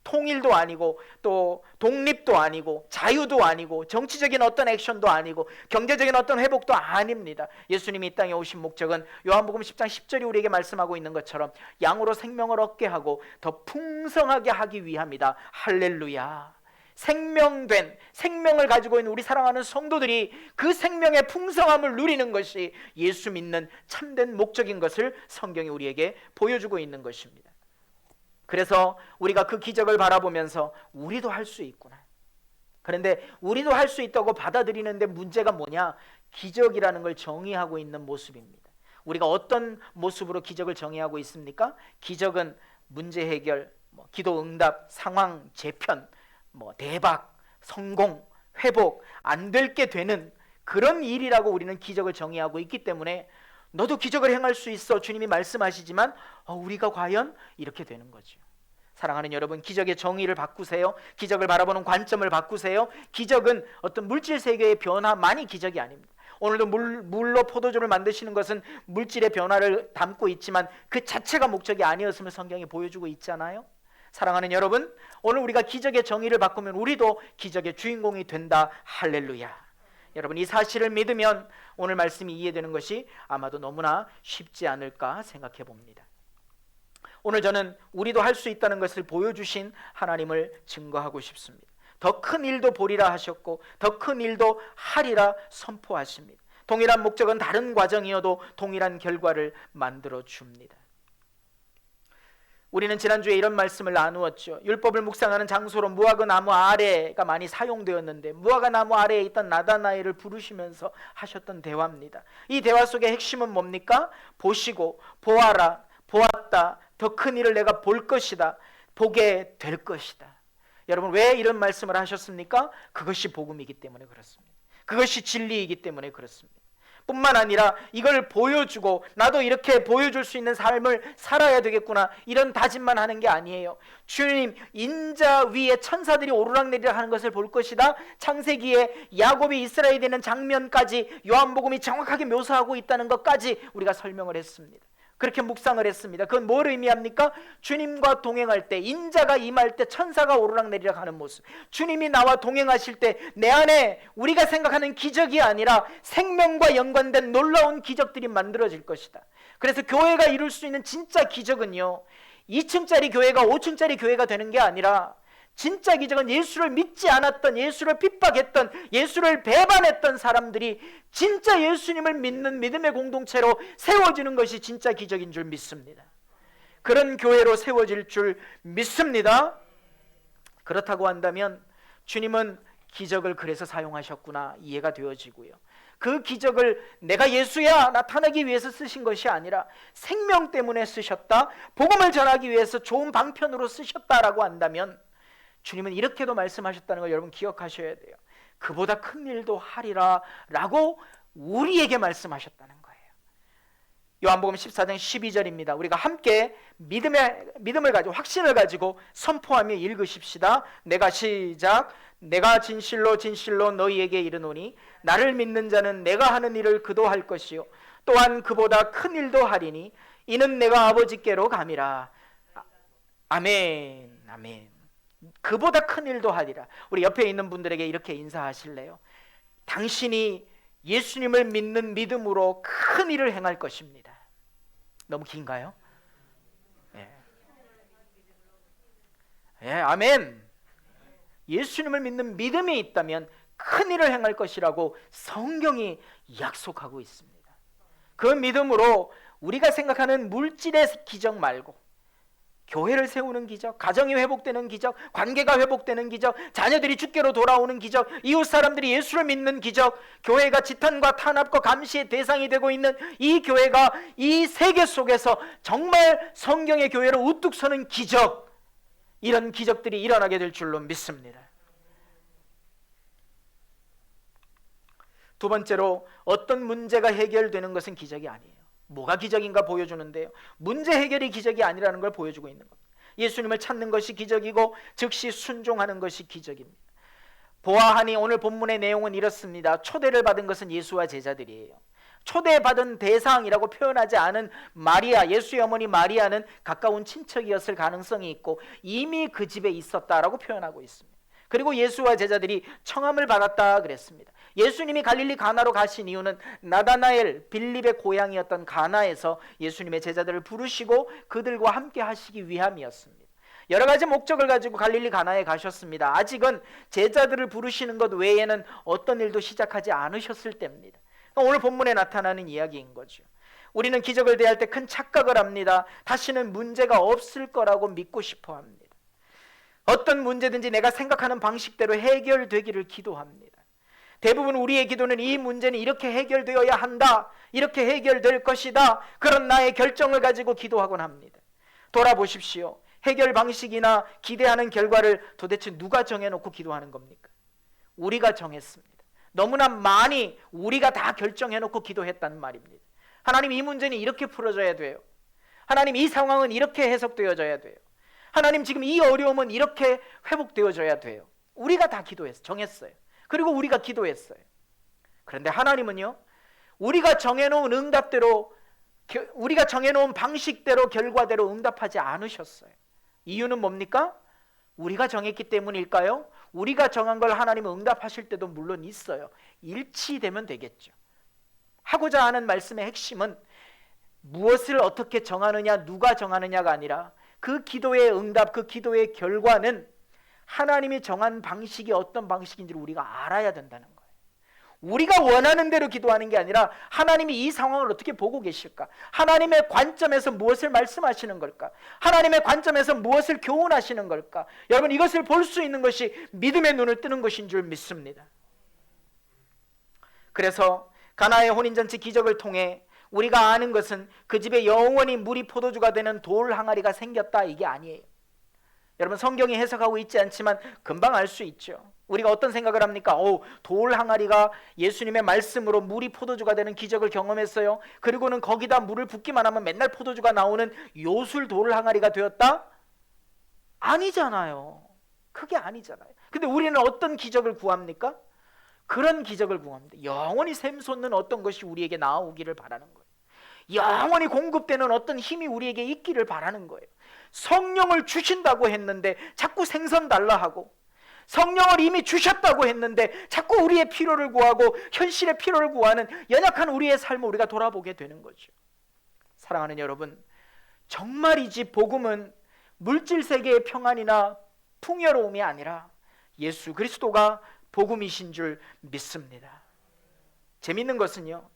통일도 아니고 또 독립도 아니고 자유도 아니고 정치적인 어떤 액션도 아니고 경제적인 어떤 회복도 아닙니다. 예수님이 이 땅에 오신 목적은 요한복음 10장 10절이 우리에게 말씀하고 있는 것처럼 양으로 생명을 얻게 하고 더 풍성하게 하기 위함이다. 할렐루야. 생명된, 생명을 가지고 있는 우리 사랑하는 성도들이 그 생명의 풍성함을 누리는 것이 예수 믿는 참된 목적인 것을 성경이 우리에게 보여주고 있는 것입니다. 그래서 우리가 그 기적을 바라보면서 우리도 할 수 있구나. 그런데 우리도 할 수 있다고 받아들이는데 문제가 뭐냐? 기적이라는 걸 정의하고 있는 모습입니다. 우리가 어떤 모습으로 기적을 정의하고 있습니까? 기적은 문제 해결, 기도 응답, 상황 재편, 대박, 성공, 회복, 안 될 게 되는 그런 일이라고 우리는 기적을 정의하고 있기 때문에 너도 기적을 행할 수 있어 주님이 말씀하시지만 우리가 과연 이렇게 되는 거죠. 사랑하는 여러분, 기적의 정의를 바꾸세요. 기적을 바라보는 관점을 바꾸세요. 기적은 어떤 물질 세계의 변화만이 기적이 아닙니다. 오늘도 물로 포도주를 만드시는 것은 물질의 변화를 담고 있지만 그 자체가 목적이 아니었음을 성경이 보여주고 있잖아요. 사랑하는 여러분, 오늘 우리가 기적의 정의를 바꾸면 우리도 기적의 주인공이 된다. 할렐루야. 여러분, 이 사실을 믿으면 오늘 말씀이 이해되는 것이 아마도 너무나 쉽지 않을까 생각해 봅니다. 오늘 저는 우리도 할 수 있다는 것을 보여주신 하나님을 증거하고 싶습니다. 더 큰 일도 보리라 하셨고 더 큰 일도 하리라 선포하십니다. 동일한 목적은 다른 과정이어도 동일한 결과를 만들어 줍니다. 우리는 지난주에 이런 말씀을 나누었죠. 율법을 묵상하는 장소로 무화과 나무 아래가 많이 사용되었는데 무화과 나무 아래에 있던 나다나엘을 부르시면서 하셨던 대화입니다. 이 대화 속의 핵심은 뭡니까? 보시고 보아라, 보았다, 더 큰 일을 내가 볼 것이다, 보게 될 것이다. 여러분, 왜 이런 말씀을 하셨습니까? 그것이 복음이기 때문에 그렇습니다. 그것이 진리이기 때문에 그렇습니다. 뿐만 아니라 이걸 보여주고 나도 이렇게 보여줄 수 있는 삶을 살아야 되겠구나, 이런 다짐만 하는 게 아니에요. 주님, 인자 위에 천사들이 오르락내리락 하는 것을 볼 것이다. 창세기에 야곱이 이스라엘이 되는 장면까지 요한복음이 정확하게 묘사하고 있다는 것까지 우리가 설명을 했습니다. 그렇게 묵상을 했습니다. 그건 뭘 의미합니까? 주님과 동행할 때, 인자가 임할 때 천사가 오르락내리락 하는 모습, 주님이 나와 동행하실 때 내 안에 우리가 생각하는 기적이 아니라 생명과 연관된 놀라운 기적들이 만들어질 것이다. 그래서 교회가 이룰 수 있는 진짜 기적은요, 2층짜리 교회가 5층짜리 교회가 되는 게 아니라 진짜 기적은 예수를 믿지 않았던, 예수를 핍박했던, 예수를 배반했던 사람들이 진짜 예수님을 믿는 믿음의 공동체로 세워지는 것이 진짜 기적인 줄 믿습니다. 그런 교회로 세워질 줄 믿습니다. 그렇다고 한다면 주님은 기적을 그래서 사용하셨구나, 이해가 되어지고요. 그 기적을 내가 예수야 나타나기 위해서 쓰신 것이 아니라 생명 때문에 쓰셨다, 복음을 전하기 위해서 좋은 방편으로 쓰셨다라고 한다면 주님은 이렇게도 말씀하셨다는 걸 여러분 기억하셔야 돼요. 그보다 큰 일도 하리라 라고 우리에게 말씀하셨다는 거예요. 요한복음 14장 12절입니다. 우리가 함께 믿음을 가지고, 확신을 가지고 선포하며 읽으십시다. 내가 진실로 진실로 너희에게 이르노니 나를 믿는 자는 내가 하는 일을 그도 할 것이요 또한 그보다 큰 일도 하리니 이는 내가 아버지께로 감이라. 아멘. 아멘. 그보다 큰 일도 하리라. 우리 옆에 있는 분들에게 이렇게 인사하실래요? 당신이 예수님을 믿는 믿음으로 큰 일을 행할 것입니다. 너무 긴가요? 예, 아멘. 예수님을 믿는 믿음이 있다면 큰 일을 행할 것이라고 성경이 약속하고 있습니다. 그 믿음으로 우리가 생각하는 물질의 기적 말고 교회를 세우는 기적, 가정이 회복되는 기적, 관계가 회복되는 기적, 자녀들이 주께로 돌아오는 기적, 이웃 사람들이 예수를 믿는 기적, 교회가 지탄과 탄압과 감시의 대상이 되고 있는 이 교회가 이 세계 속에서 정말 성경의 교회로 우뚝 서는 기적, 이런 기적들이 일어나게 될 줄로 믿습니다. 두 번째로, 어떤 문제가 해결되는 것은 기적이 아니에요. 뭐가 기적인가 보여주는데요, 문제 해결이 기적이 아니라는 걸 보여주고 있는 겁니다. 예수님을 찾는 것이 기적이고 즉시 순종하는 것이 기적입니다. 보아하니 오늘 본문의 내용은 이렇습니다. 초대를 받은 것은 예수와 제자들이에요. 초대받은 대상이라고 표현하지 않은 마리아, 예수의 어머니 마리아는 가까운 친척이었을 가능성이 있고 이미 그 집에 있었다라고 표현하고 있습니다. 그리고 예수와 제자들이 청함을 받았다 그랬습니다. 예수님이 갈릴리 가나로 가신 이유는 나다나엘, 빌립의 고향이었던 가나에서 예수님의 제자들을 부르시고 그들과 함께 하시기 위함이었습니다. 여러 가지 목적을 가지고 갈릴리 가나에 가셨습니다. 아직은 제자들을 부르시는 것 외에는 어떤 일도 시작하지 않으셨을 때입니다. 오늘 본문에 나타나는 이야기인 거죠. 우리는 기적을 대할 때 큰 착각을 합니다. 다시는 문제가 없을 거라고 믿고 싶어 합니다. 어떤 문제든지 내가 생각하는 방식대로 해결되기를 기도합니다. 대부분 우리의 기도는 이 문제는 이렇게 해결되어야 한다, 이렇게 해결될 것이다, 그런 나의 결정을 가지고 기도하곤 합니다. 돌아보십시오. 해결 방식이나 기대하는 결과를 도대체 누가 정해놓고 기도하는 겁니까? 우리가 정했습니다. 너무나 많이 우리가 다 결정해놓고 기도했단 말입니다. 하나님, 이 문제는 이렇게 풀어져야 돼요. 하나님, 이 상황은 이렇게 해석되어져야 돼요. 하나님, 지금 이 어려움은 이렇게 회복되어져야 돼요. 우리가 다 기도했어요. 정했어요. 그리고 우리가 기도했어요. 그런데 하나님은요, 우리가 정해놓은 응답대로, 우리가 정해놓은 방식대로, 결과대로 응답하지 않으셨어요. 이유는 뭡니까? 우리가 정했기 때문일까요? 우리가 정한 걸 하나님은 응답하실 때도 물론 있어요. 일치되면 되겠죠. 하고자 하는 말씀의 핵심은 무엇을 어떻게 정하느냐, 누가 정하느냐가 아니라 그 기도의 응답, 그 기도의 결과는 하나님이 정한 방식이 어떤 방식인지를 우리가 알아야 된다는 거예요. 우리가 원하는 대로 기도하는 게 아니라 하나님이 이 상황을 어떻게 보고 계실까? 하나님의 관점에서 무엇을 말씀하시는 걸까? 하나님의 관점에서 무엇을 교훈하시는 걸까? 여러분, 이것을 볼 수 있는 것이 믿음의 눈을 뜨는 것인 줄 믿습니다. 그래서 가나의 혼인잔치 기적을 통해 우리가 아는 것은 그 집에 영원히 물이 포도주가 되는 돌 항아리가 생겼다, 이게 아니에요. 여러분, 성경이 해석하고 있지 않지만 금방 알 수 있죠. 우리가 어떤 생각을 합니까? 돌 항아리가 예수님의 말씀으로 물이 포도주가 되는 기적을 경험했어요. 그리고는 거기다 물을 붓기만 하면 맨날 포도주가 나오는 요술 돌 항아리가 되었다? 아니잖아요. 그게 아니잖아요. 근데 우리는 어떤 기적을 구합니까? 그런 기적을 구합니다. 영원히 샘솟는 어떤 것이 우리에게 나오기를 바라는 거예요. 영원히 공급되는 어떤 힘이 우리에게 있기를 바라는 거예요. 성령을 주신다고 했는데 자꾸 생선 달라 하고, 성령을 이미 주셨다고 했는데 자꾸 우리의 필요를 구하고 현실의 필요를 구하는 연약한 우리의 삶을 우리가 돌아보게 되는 거죠. 사랑하는 여러분, 정말이지 복음은 물질 세계의 평안이나 풍요로움이 아니라 예수 그리스도가 복음이신 줄 믿습니다. 재밌는 것은요,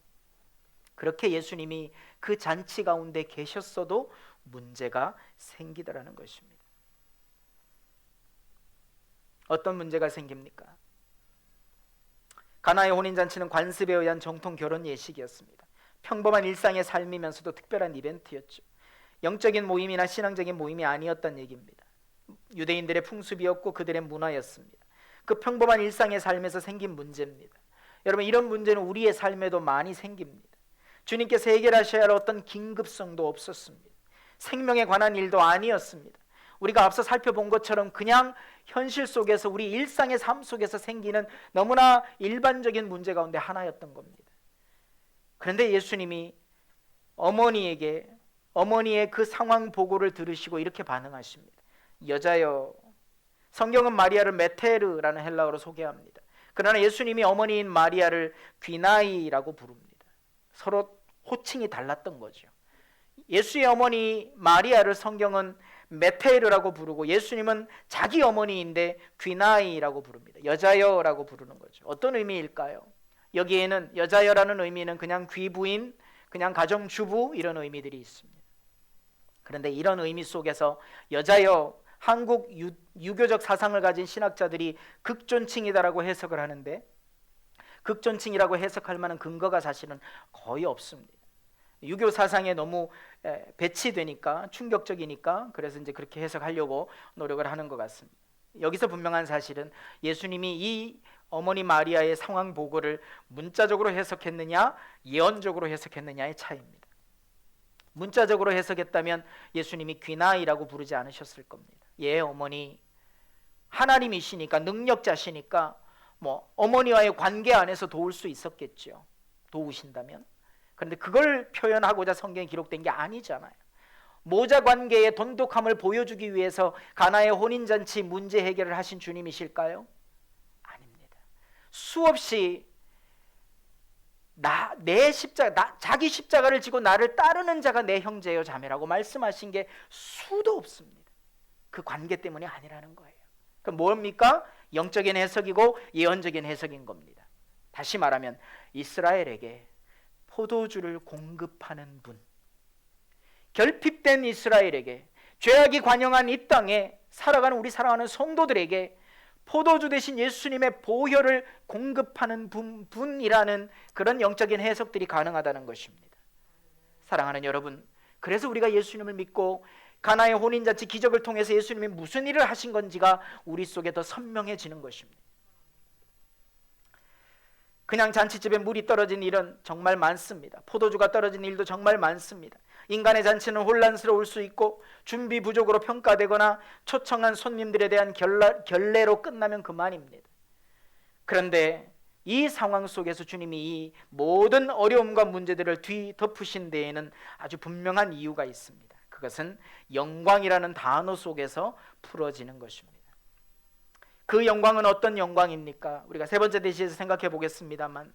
그렇게 예수님이 그 잔치 가운데 계셨어도 문제가 생기더라는 것입니다. 어떤 문제가 생깁니까? 가나의 혼인잔치는 관습에 의한 정통 결혼 예식이었습니다. 평범한 일상의 삶이면서도 특별한 이벤트였죠. 영적인 모임이나 신앙적인 모임이 아니었단 얘기입니다. 유대인들의 풍습이었고 그들의 문화였습니다. 그 평범한 일상의 삶에서 생긴 문제입니다. 여러분, 이런 문제는 우리의 삶에도 많이 생깁니다. 주님께서 해결하셔야 할 어떤 긴급성도 없었습니다. 생명에 관한 일도 아니었습니다. 우리가 앞서 살펴본 것처럼 그냥 현실 속에서, 우리 일상의 삶 속에서 생기는 너무나 일반적인 문제 가운데 하나였던 겁니다. 그런데 예수님이 어머니의 그 상황 보고를 들으시고 이렇게 반응하십니다. 여자여. 성경은 마리아를 메테르라는 헬라어로 소개합니다. 그러나 예수님이 어머니인 마리아를 귀나이라고 부릅니다. 서로 호칭이 달랐던 거죠. 예수의 어머니 마리아를 성경은 메테르라고 부르고 예수님은 자기 어머니인데 귀나이라고 부릅니다. 여자여라고 부르는 거죠. 어떤 의미일까요? 여기에는 여자여라는 의미는 그냥 귀부인, 그냥 가정주부 이런 의미들이 있습니다. 그런데 이런 의미 속에서 여자여 한국 유교적 사상을 가진 신학자들이 극존칭이다라고 해석을 하는데, 극존칭이라고 해석할 만한 근거가 사실은 거의 없습니다. 유교 사상에 너무 배치되니까, 충격적이니까, 그래서 이제 그렇게 해석하려고 노력을 하는 것 같습니다. 여기서 분명한 사실은 예수님이 이 어머니 마리아의 상황 보고를 문자적으로 해석했느냐 예언적으로 해석했느냐의 차이입니다. 문자적으로 해석했다면 예수님이 귀나이라고 부르지 않으셨을 겁니다. 예, 어머니, 하나님이시니까, 능력자시니까 뭐 어머니와의 관계 안에서 도울 수 있었겠죠. 도우신다면. 그런데 그걸 표현하고자 성경에 기록된 게 아니잖아요. 모자 관계의 돈독함을 보여주기 위해서 가나의 혼인잔치 문제 해결을 하신 주님이실까요? 아닙니다. 수없이 내 십자가, 자기 십자가를 지고 나를 따르는 자가 내 형제요 자매라고 말씀하신 게 수도 없습니다. 그 관계 때문이 아니라는 거예요. 그럼 뭡니까? 영적인 해석이고 예언적인 해석인 겁니다. 다시 말하면 이스라엘에게 포도주를 공급하는 분, 결핍된 이스라엘에게, 죄악이 관영한 이 땅에 살아가는 우리 사랑하는 성도들에게 포도주 대신 예수님의 보혈을 공급하는 분이라는 그런 영적인 해석들이 가능하다는 것입니다. 사랑하는 여러분, 그래서 우리가 예수님을 믿고 가나의 혼인잔치 기적을 통해서 예수님이 무슨 일을 하신 건지가 우리 속에 더 선명해지는 것입니다. 그냥 잔치집에 물이 떨어진 일은 정말 많습니다. 포도주가 떨어진 일도 정말 많습니다. 인간의 잔치는 혼란스러울 수 있고 준비 부족으로 평가되거나 초청한 손님들에 대한 결례로 끝나면 그만입니다. 그런데 이 상황 속에서 주님이 이 모든 어려움과 문제들을 뒤덮으신 데에는 아주 분명한 이유가 있습니다. 그것은 영광이라는 단어 속에서 풀어지는 것입니다. 그 영광은 어떤 영광입니까? 우리가 세 번째 대시에서 생각해 보겠습니다만,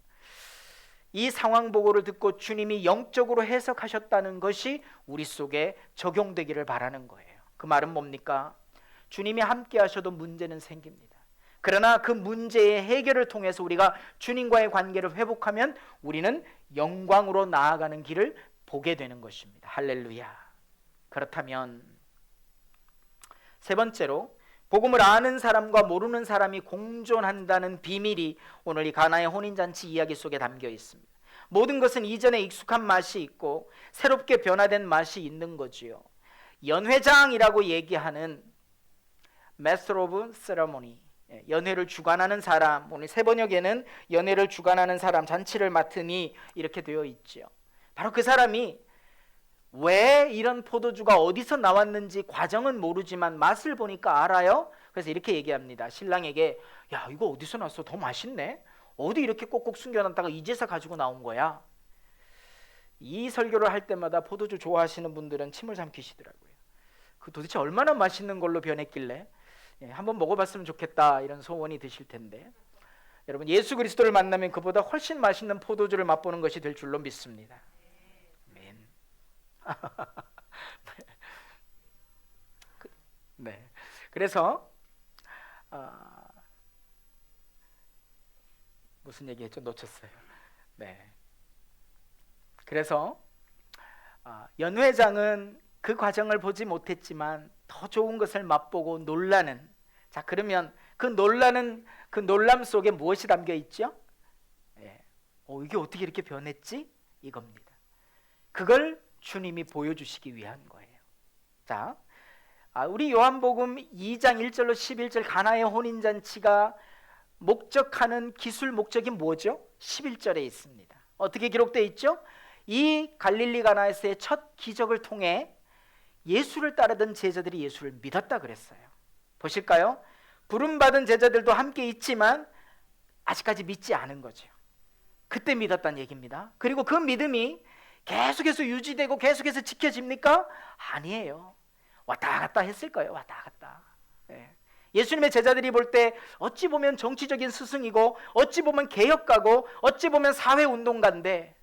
이 상황 보고를 듣고 주님이 영적으로 해석하셨다는 것이 우리 속에 적용되기를 바라는 거예요. 그 말은 뭡니까? 주님이 함께 하셔도 문제는 생깁니다. 그러나 그 문제의 해결을 통해서 우리가 주님과의 관계를 회복하면 우리는 영광으로 나아가는 길을 보게 되는 것입니다. 할렐루야. 그렇다면 세 번째로, 복음을 아는 사람과 모르는 사람이 공존한다는 비밀이 오늘 이 가나의 혼인잔치 이야기 속에 담겨 있습니다. 모든 것은 이전에 익숙한 맛이 있고 새롭게 변화된 맛이 있는 거지요. 연회장이라고 얘기하는 Master of Ceremony, 연회를 주관하는 사람, 오늘 세 번역에는 연회를 주관하는 사람, 잔치를 맡으니 이렇게 되어 있죠. 바로 그 사람이 왜 이런 포도주가 어디서 나왔는지 과정은 모르지만 맛을 보니까 알아요. 그래서 이렇게 얘기합니다. 신랑에게, 야, 이거 어디서 났어? 더 맛있네? 어디 이렇게 꼭꼭 숨겨놨다가 이제서 가지고 나온 거야? 이 설교를 할 때마다 포도주 좋아하시는 분들은 침을 삼키시더라고요. 그 도대체 얼마나 맛있는 걸로 변했길래 한번 먹어봤으면 좋겠다, 이런 소원이 드실 텐데, 여러분, 예수 그리스도를 만나면 그보다 훨씬 맛있는 포도주를 맛보는 것이 될 줄로 믿습니다. 네. 그래서 무슨 얘기했죠? 놓쳤어요. 네. 그래서 연회장은 그 과정을 보지 못했지만 더 좋은 것을 맛보고 놀라는. 자, 그러면 그 놀람 속에 무엇이 담겨 있죠? 네. 이게 어떻게 이렇게 변했지? 이겁니다. 그걸 주님이 보여주시기 위한 거예요. 자, 우리 요한복음 2장 1절로 11절 가나의 혼인잔치가 목적하는 기술 목적이 뭐죠? 11절에 있습니다. 어떻게 기록되어 있죠? 이 갈릴리 가나에서의 첫 기적을 통해 예수를 따르던 제자들이 예수를 믿었다 그랬어요. 보실까요? 부름받은 제자들도 함께 있지만 아직까지 믿지 않은 거죠. 그때 믿었다는 얘기입니다. 그리고 그 믿음이 계속해서 유지되고 계속해서 지켜집니까? 아니에요. 왔다 갔다 했을 거예요. 왔다 갔다. 네. 예수님의 제자들이 볼 때 어찌 보면 정치적인 스승이고 어찌 보면 개혁가고 어찌 보면 사회운동가인데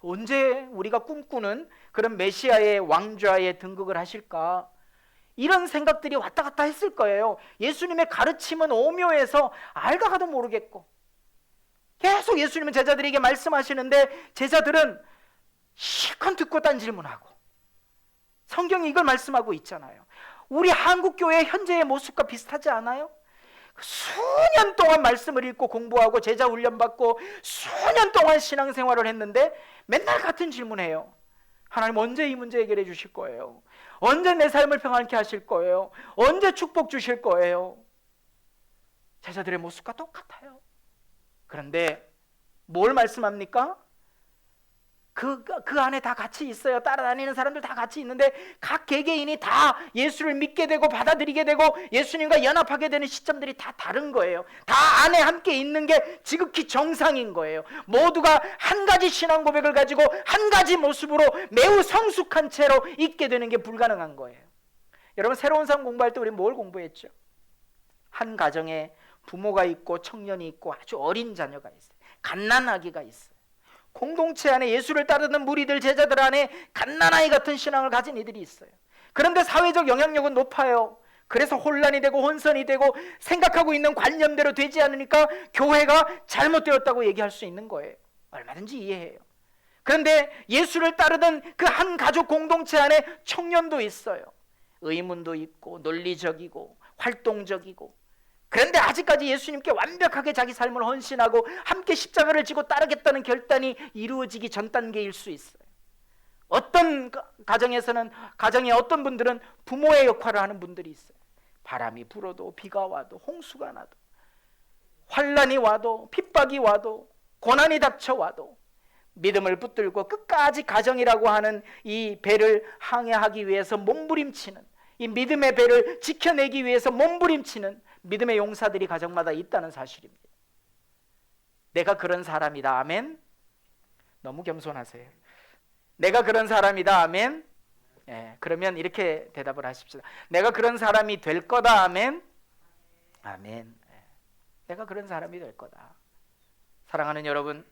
언제 우리가 꿈꾸는 그런 메시아의 왕좌에 등극을 하실까? 이런 생각들이 왔다 갔다 했을 거예요. 예수님의 가르침은 오묘해서 알다가도 모르겠고 계속 예수님은 제자들에게 말씀하시는데 제자들은 실컷 듣고 딴 질문하고 성경이 이걸 말씀하고 있잖아요. 우리 한국교회 현재의 모습과 비슷하지 않아요? 수년 동안 말씀을 읽고 공부하고 제자 훈련받고 수년 동안 신앙생활을 했는데 맨날 같은 질문해요. 하나님 언제 이 문제 해결해 주실 거예요? 언제 내 삶을 평안케 하실 거예요? 언제 축복 주실 거예요? 제자들의 모습과 똑같아요. 그런데 뭘 말씀합니까? 그 안에 다 같이 있어요. 따라다니는 사람들 다 같이 있는데 각 개개인이 다 예수를 믿게 되고 받아들이게 되고 예수님과 연합하게 되는 시점들이 다 다른 거예요. 다 안에 함께 있는 게 지극히 정상인 거예요. 모두가 한 가지 신앙 고백을 가지고 한 가지 모습으로 매우 성숙한 채로 있게 되는 게 불가능한 거예요. 여러분, 새로운 삶 공부할 때 우리 뭘 공부했죠? 한 가정에 부모가 있고 청년이 있고 아주 어린 자녀가 있어요. 갓난아기가 있어요. 공동체 안에 예수를 따르는 무리들, 제자들 안에 갓난아이 같은 신앙을 가진 이들이 있어요. 그런데 사회적 영향력은 높아요. 그래서 혼란이 되고 혼선이 되고 생각하고 있는 관념대로 되지 않으니까 교회가 잘못되었다고 얘기할 수 있는 거예요. 얼마든지 이해해요. 그런데 예수를 따르던 그 한 가족 공동체 안에 청년도 있어요. 의문도 있고 논리적이고 활동적이고, 그런데 아직까지 예수님께 완벽하게 자기 삶을 헌신하고 함께 십자가를 지고 따르겠다는 결단이 이루어지기 전 단계일 수 있어요. 어떤 가정에서는, 가정의 어떤 분들은 부모의 역할을 하는 분들이 있어요. 바람이 불어도 비가 와도 홍수가 나도 환란이 와도 핍박이 와도 고난이 닥쳐와도 믿음을 붙들고 끝까지 가정이라고 하는 이 배를 항해하기 위해서 몸부림치는, 이 믿음의 배를 지켜내기 위해서 몸부림치는 믿음의 용사들이 가정마다 있다는 사실입니다. 내가 그런 사람이다. 아멘. 너무 겸손하세요. 내가 그런 사람이다. 아멘. 그러면 이렇게 대답을 하십시오. 내가 그런 사람이 될 거다. 아멘. 아멘. 내가 그런 사람이 될 거다. 사랑하는 여러분,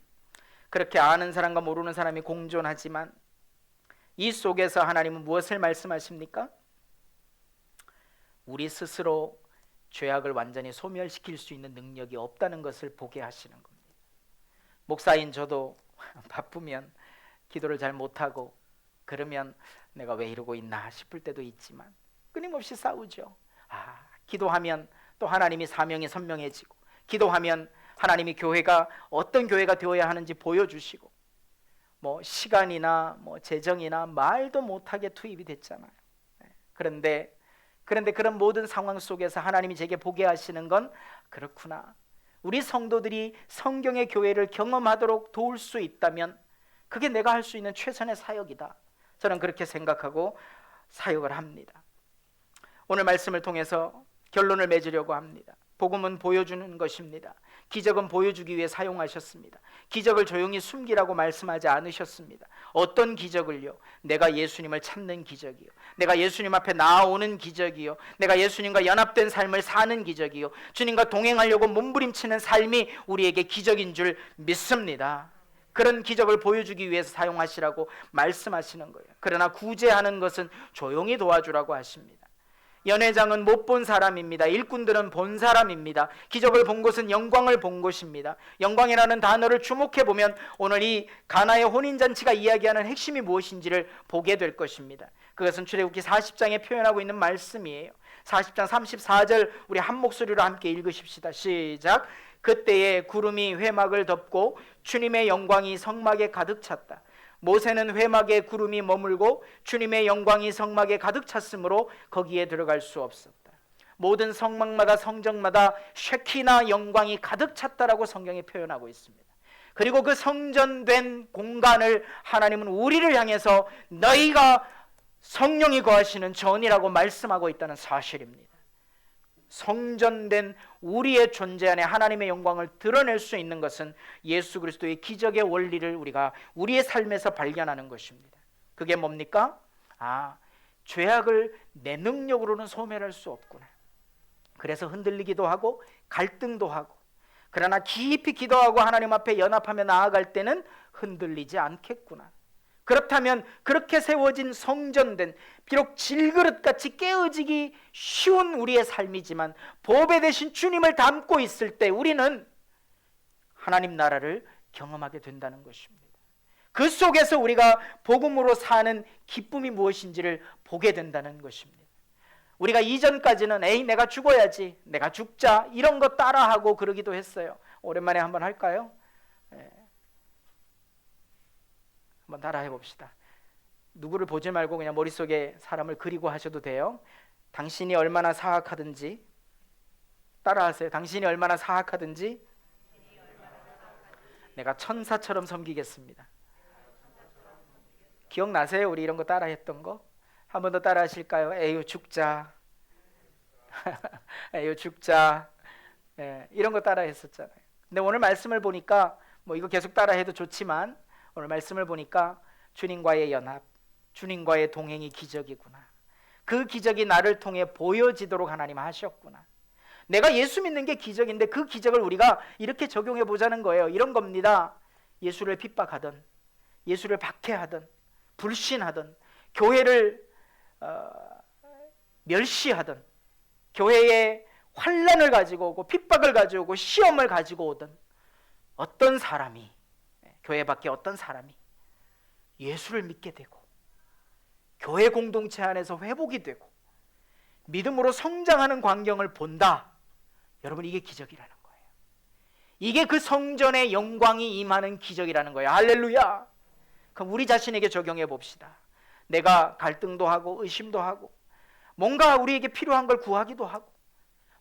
그렇게 아는 사람과 모르는 사람이 공존하지만 이 속에서 하나님은 무엇을 말씀하십니까? 우리 스스로 죄악을 완전히 소멸시킬 수 있는 능력이 없다는 것을 보게 하시는 겁니다. 목사인 저도 바쁘면 기도를 잘 못하고 그러면 내가 왜 이러고 있나 싶을 때도 있지만 끊임없이 싸우죠. 기도하면 또 하나님이 사명이 선명해지고, 기도하면 하나님이 교회가 어떤 교회가 되어야 하는지 보여주시고, 시간이나 재정이나 말도 못하게 투입이 됐잖아요. 그런데 그런 모든 상황 속에서 하나님이 제게 보게 하시는 건, 그렇구나, 우리 성도들이 성경의 교회를 경험하도록 도울 수 있다면 그게 내가 할 수 있는 최선의 사역이다. 저는 그렇게 생각하고 사역을 합니다. 오늘 말씀을 통해서 결론을 맺으려고 합니다. 복음은 보여주는 것입니다. 기적은 보여주기 위해 사용하셨습니다. 기적을 조용히 숨기라고 말씀하지 않으셨습니다. 어떤 기적을요? 내가 예수님을 찾는 기적이요, 내가 예수님 앞에 나아오는 기적이요, 내가 예수님과 연합된 삶을 사는 기적이요, 주님과 동행하려고 몸부림치는 삶이 우리에게 기적인 줄 믿습니다. 그런 기적을 보여주기 위해서 사용하시라고 말씀하시는 거예요. 그러나 구제하는 것은 조용히 도와주라고 하십니다. 연회장은 못 본 사람입니다. 일꾼들은 본 사람입니다. 기적을 본 것은 영광을 본 것입니다. 영광이라는 단어를 주목해 보면 오늘 이 가나의 혼인잔치가 이야기하는 핵심이 무엇인지를 보게 될 것입니다. 그것은 출애굽기 40장에 표현하고 있는 말씀이에요. 40장 34절 우리 한 목소리로 함께 읽으십시다. 시작. 그때에 구름이 회막을 덮고 주님의 영광이 성막에 가득 찼다. 모세는 회막에 구름이 머물고 주님의 영광이 성막에 가득 찼으므로 거기에 들어갈 수 없었다. 모든 성막마다 성전마다 쉐키나 영광이 가득 찼다라고 성경에 표현하고 있습니다. 그리고 그 성전된 공간을 하나님은 우리를 향해서 너희가 성령이 거하시는 전이라고 말씀하고 있다는 사실입니다. 성전된 우리의 존재 안에 하나님의 영광을 드러낼 수 있는 것은 예수 그리스도의 기적의 원리를 우리가 우리의 삶에서 발견하는 것입니다. 그게 뭡니까? 죄악을 내 능력으로는 소멸할 수 없구나. 그래서 흔들리기도 하고 갈등도 하고, 그러나 깊이 기도하고 하나님 앞에 연합하며 나아갈 때는 흔들리지 않겠구나. 그렇다면 그렇게 세워진 성전된, 비록 질그릇같이 깨어지기 쉬운 우리의 삶이지만 보배 대신 주님을 담고 있을 때 우리는 하나님 나라를 경험하게 된다는 것입니다. 그 속에서 우리가 복음으로 사는 기쁨이 무엇인지를 보게 된다는 것입니다. 우리가 이전까지는 에이 내가 죽어야지, 내가 죽자 이런 거 따라하고 그러기도 했어요. 오랜만에 한번 할까요? 한번 따라해 봅시다. 누구를 보지 말고 그냥 머릿속에 사람을 그리고 하셔도 돼요. 당신이 얼마나 사악하든지 따라하세요. 당신이 얼마나 사악하든지 내가 천사처럼 섬기겠습니다. 기억나세요? 우리 이런 거 따라했던 거? 한 번 더 따라 하실까요? 에휴 죽자. 에휴 죽자. 이런 거 따라 했었잖아요. 근데 오늘 말씀을 보니까 뭐 이거 계속 따라 해도 좋지만 오늘 말씀을 보니까 주님과의 연합, 주님과의 동행이 기적이구나. 그 기적이 나를 통해 보여지도록 하나님 하셨구나. 내가 예수 믿는 게 기적인데 그 기적을 우리가 이렇게 적용해 보자는 거예요. 이런 겁니다. 예수를 핍박하든 예수를 박해하든 불신하든 교회를 멸시하든 교회에 환난을 가지고 오고 핍박을 가지고 오고 시험을 가지고 오든 어떤 사람이 교회 밖에 어떤 사람이 예수를 믿게 되고 교회 공동체 안에서 회복이 되고 믿음으로 성장하는 광경을 본다. 여러분 이게 기적이라는 거예요. 이게 그 성전의 영광이 임하는 기적이라는 거예요. 할렐루야. 그럼 우리 자신에게 적용해 봅시다. 내가 갈등도 하고 의심도 하고 뭔가 우리에게 필요한 걸 구하기도 하고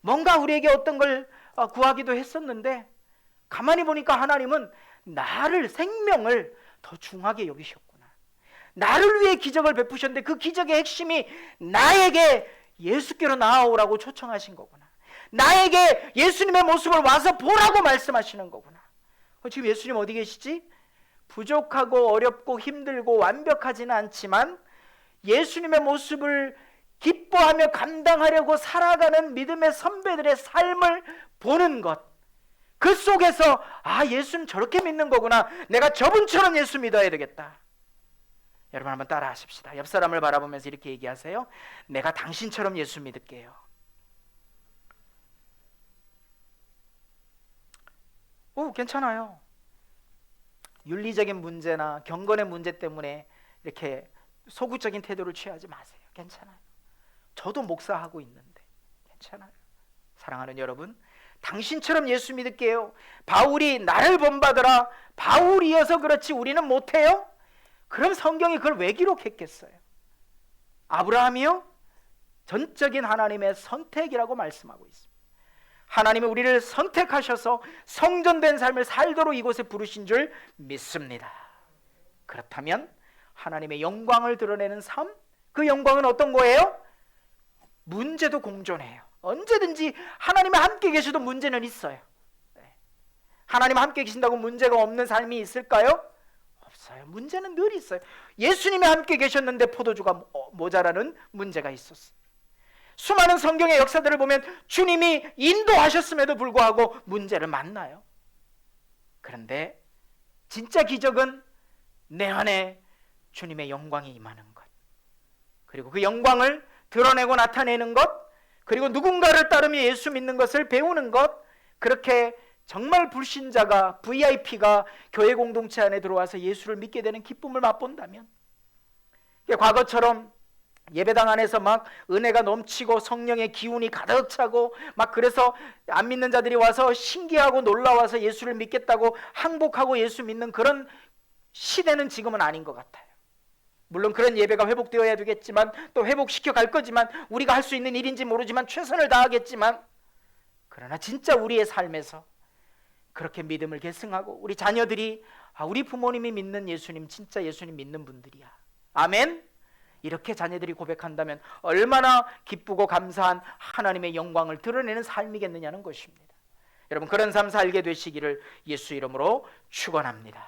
뭔가 우리에게 어떤 걸 구하기도 했었는데 가만히 보니까 하나님은 나를 생명을 더 중하게 여기셨구나. 나를 위해 기적을 베푸셨는데 그 기적의 핵심이 나에게 예수께로 나아오라고 초청하신 거구나. 나에게 예수님의 모습을 와서 보라고 말씀하시는 거구나. 지금 예수님 어디 계시지? 부족하고 어렵고 힘들고 완벽하지는 않지만 예수님의 모습을 기뻐하며 감당하려고 살아가는 믿음의 선배들의 삶을 보는 것, 그 속에서 예수는 저렇게 믿는 거구나. 내가 저분처럼 예수 믿어야 되겠다. 여러분 한번 따라 하십시다. 옆 사람을 바라보면서 이렇게 얘기하세요. 내가 당신처럼 예수 믿을게요. 괜찮아요. 윤리적인 문제나 경건의 문제 때문에 이렇게 소극적인 태도를 취하지 마세요. 괜찮아요. 저도 목사하고 있는데 괜찮아요. 사랑하는 여러분, 당신처럼 예수 믿을게요. 바울이 나를 본받으라. 바울이어서 그렇지 우리는 못해요? 그럼 성경이 그걸 왜 기록했겠어요? 아브라함이요? 전적인 하나님의 선택이라고 말씀하고 있습니다. 하나님이 우리를 선택하셔서 성전된 삶을 살도록 이곳에 부르신 줄 믿습니다. 그렇다면 하나님의 영광을 드러내는 삶, 그 영광은 어떤 거예요? 문제도 공존해요. 언제든지 하나님이 함께 계셔도 문제는 있어요. 하나님 함께 계신다고 문제가 없는 삶이 있을까요? 없어요. 문제는 늘 있어요. 예수님이 함께 계셨는데 포도주가 모자라는 문제가 있었어요. 수많은 성경의 역사들을 보면 주님이 인도하셨음에도 불구하고 문제를 만나요. 그런데 진짜 기적은 내 안에 주님의 영광이 임하는 것, 그리고 그 영광을 드러내고 나타내는 것, 그리고 누군가를 따르며 예수 믿는 것을 배우는 것, 그렇게 정말 불신자가 VIP가 교회 공동체 안에 들어와서 예수를 믿게 되는 기쁨을 맛본다면, 과거처럼 예배당 안에서 막 은혜가 넘치고 성령의 기운이 가득 차고 막 그래서 안 믿는 자들이 와서 신기하고 놀라워서 예수를 믿겠다고 항복하고 예수 믿는 그런 시대는 지금은 아닌 것 같아요. 물론 그런 예배가 회복되어야 되겠지만 또 회복시켜 갈 거지만 우리가 할 수 있는 일인지 모르지만 최선을 다하겠지만, 그러나 진짜 우리의 삶에서 그렇게 믿음을 계승하고 우리 자녀들이 우리 부모님이 믿는 예수님 진짜 예수님 믿는 분들이야, 아멘, 이렇게 자녀들이 고백한다면 얼마나 기쁘고 감사한 하나님의 영광을 드러내는 삶이겠느냐는 것입니다. 여러분 그런 삶 살게 되시기를 예수 이름으로 축원합니다.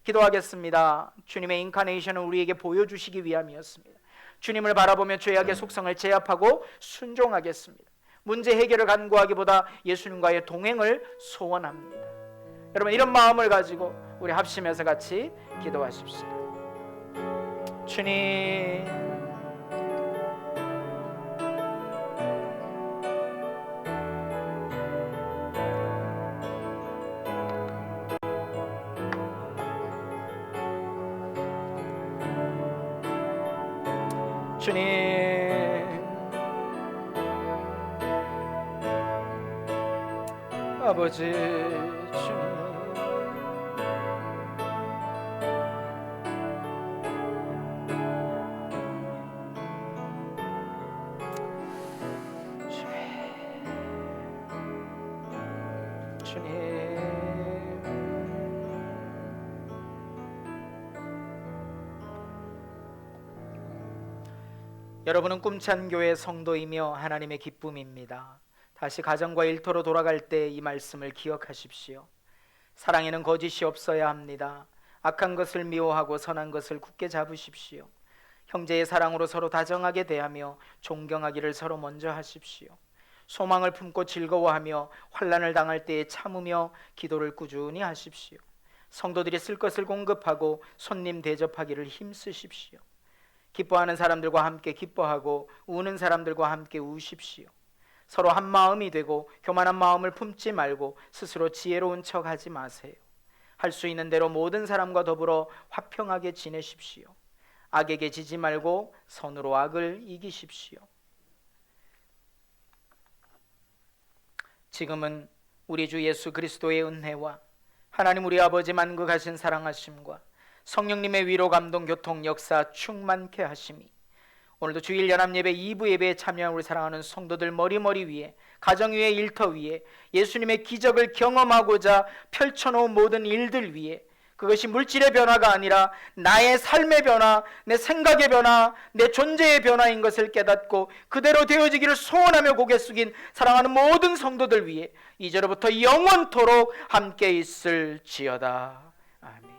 기도하겠습니다. 주님의 인카네이션을 우리에게 보여주시기 위함이었습니다. 주님을 바라보며 죄악의 속성을 제압하고 순종하겠습니다. 문제 해결을 간구하기보다 예수님과의 동행을 소원합니다. 여러분 이런 마음을 가지고 우리 합심해서 같이 기도하십시다. 주님, 주님, 아버지 주님, 주님, 여러분은 꿈찬 교회 성도이며 하나님의 기쁨입니다. 다시 가정과 일터로 돌아갈 때 이 말씀을 기억하십시오. 사랑에는 거짓이 없어야 합니다. 악한 것을 미워하고 선한 것을 굳게 잡으십시오. 형제의 사랑으로 서로 다정하게 대하며 존경하기를 서로 먼저 하십시오. 소망을 품고 즐거워하며 환난을 당할 때에 참으며 기도를 꾸준히 하십시오. 성도들이 쓸 것을 공급하고 손님 대접하기를 힘쓰십시오. 기뻐하는 사람들과 함께 기뻐하고 우는 사람들과 함께 우십시오. 서로 한 마음이 되고 교만한 마음을 품지 말고 스스로 지혜로운 척하지 마세요. 할 수 있는 대로 모든 사람과 더불어 화평하게 지내십시오. 악에게 지지 말고 선으로 악을 이기십시오. 지금은 우리 주 예수 그리스도의 은혜와 하나님 우리 아버지 만극하신 사랑하심과 성령님의 위로 감동 교통 역사 충만케 하심이 오늘도 주일 연합예배 2부 예배에 참여한 우리 사랑하는 성도들 머리머리 위에, 가정 위에, 일터 위에, 예수님의 기적을 경험하고자 펼쳐놓은 모든 일들 위에, 그것이 물질의 변화가 아니라 나의 삶의 변화, 내 생각의 변화, 내 존재의 변화인 것을 깨닫고 그대로 되어지기를 소원하며 고개 숙인 사랑하는 모든 성도들 위에 이제로부터 영원토록 함께 있을지어다. 아멘.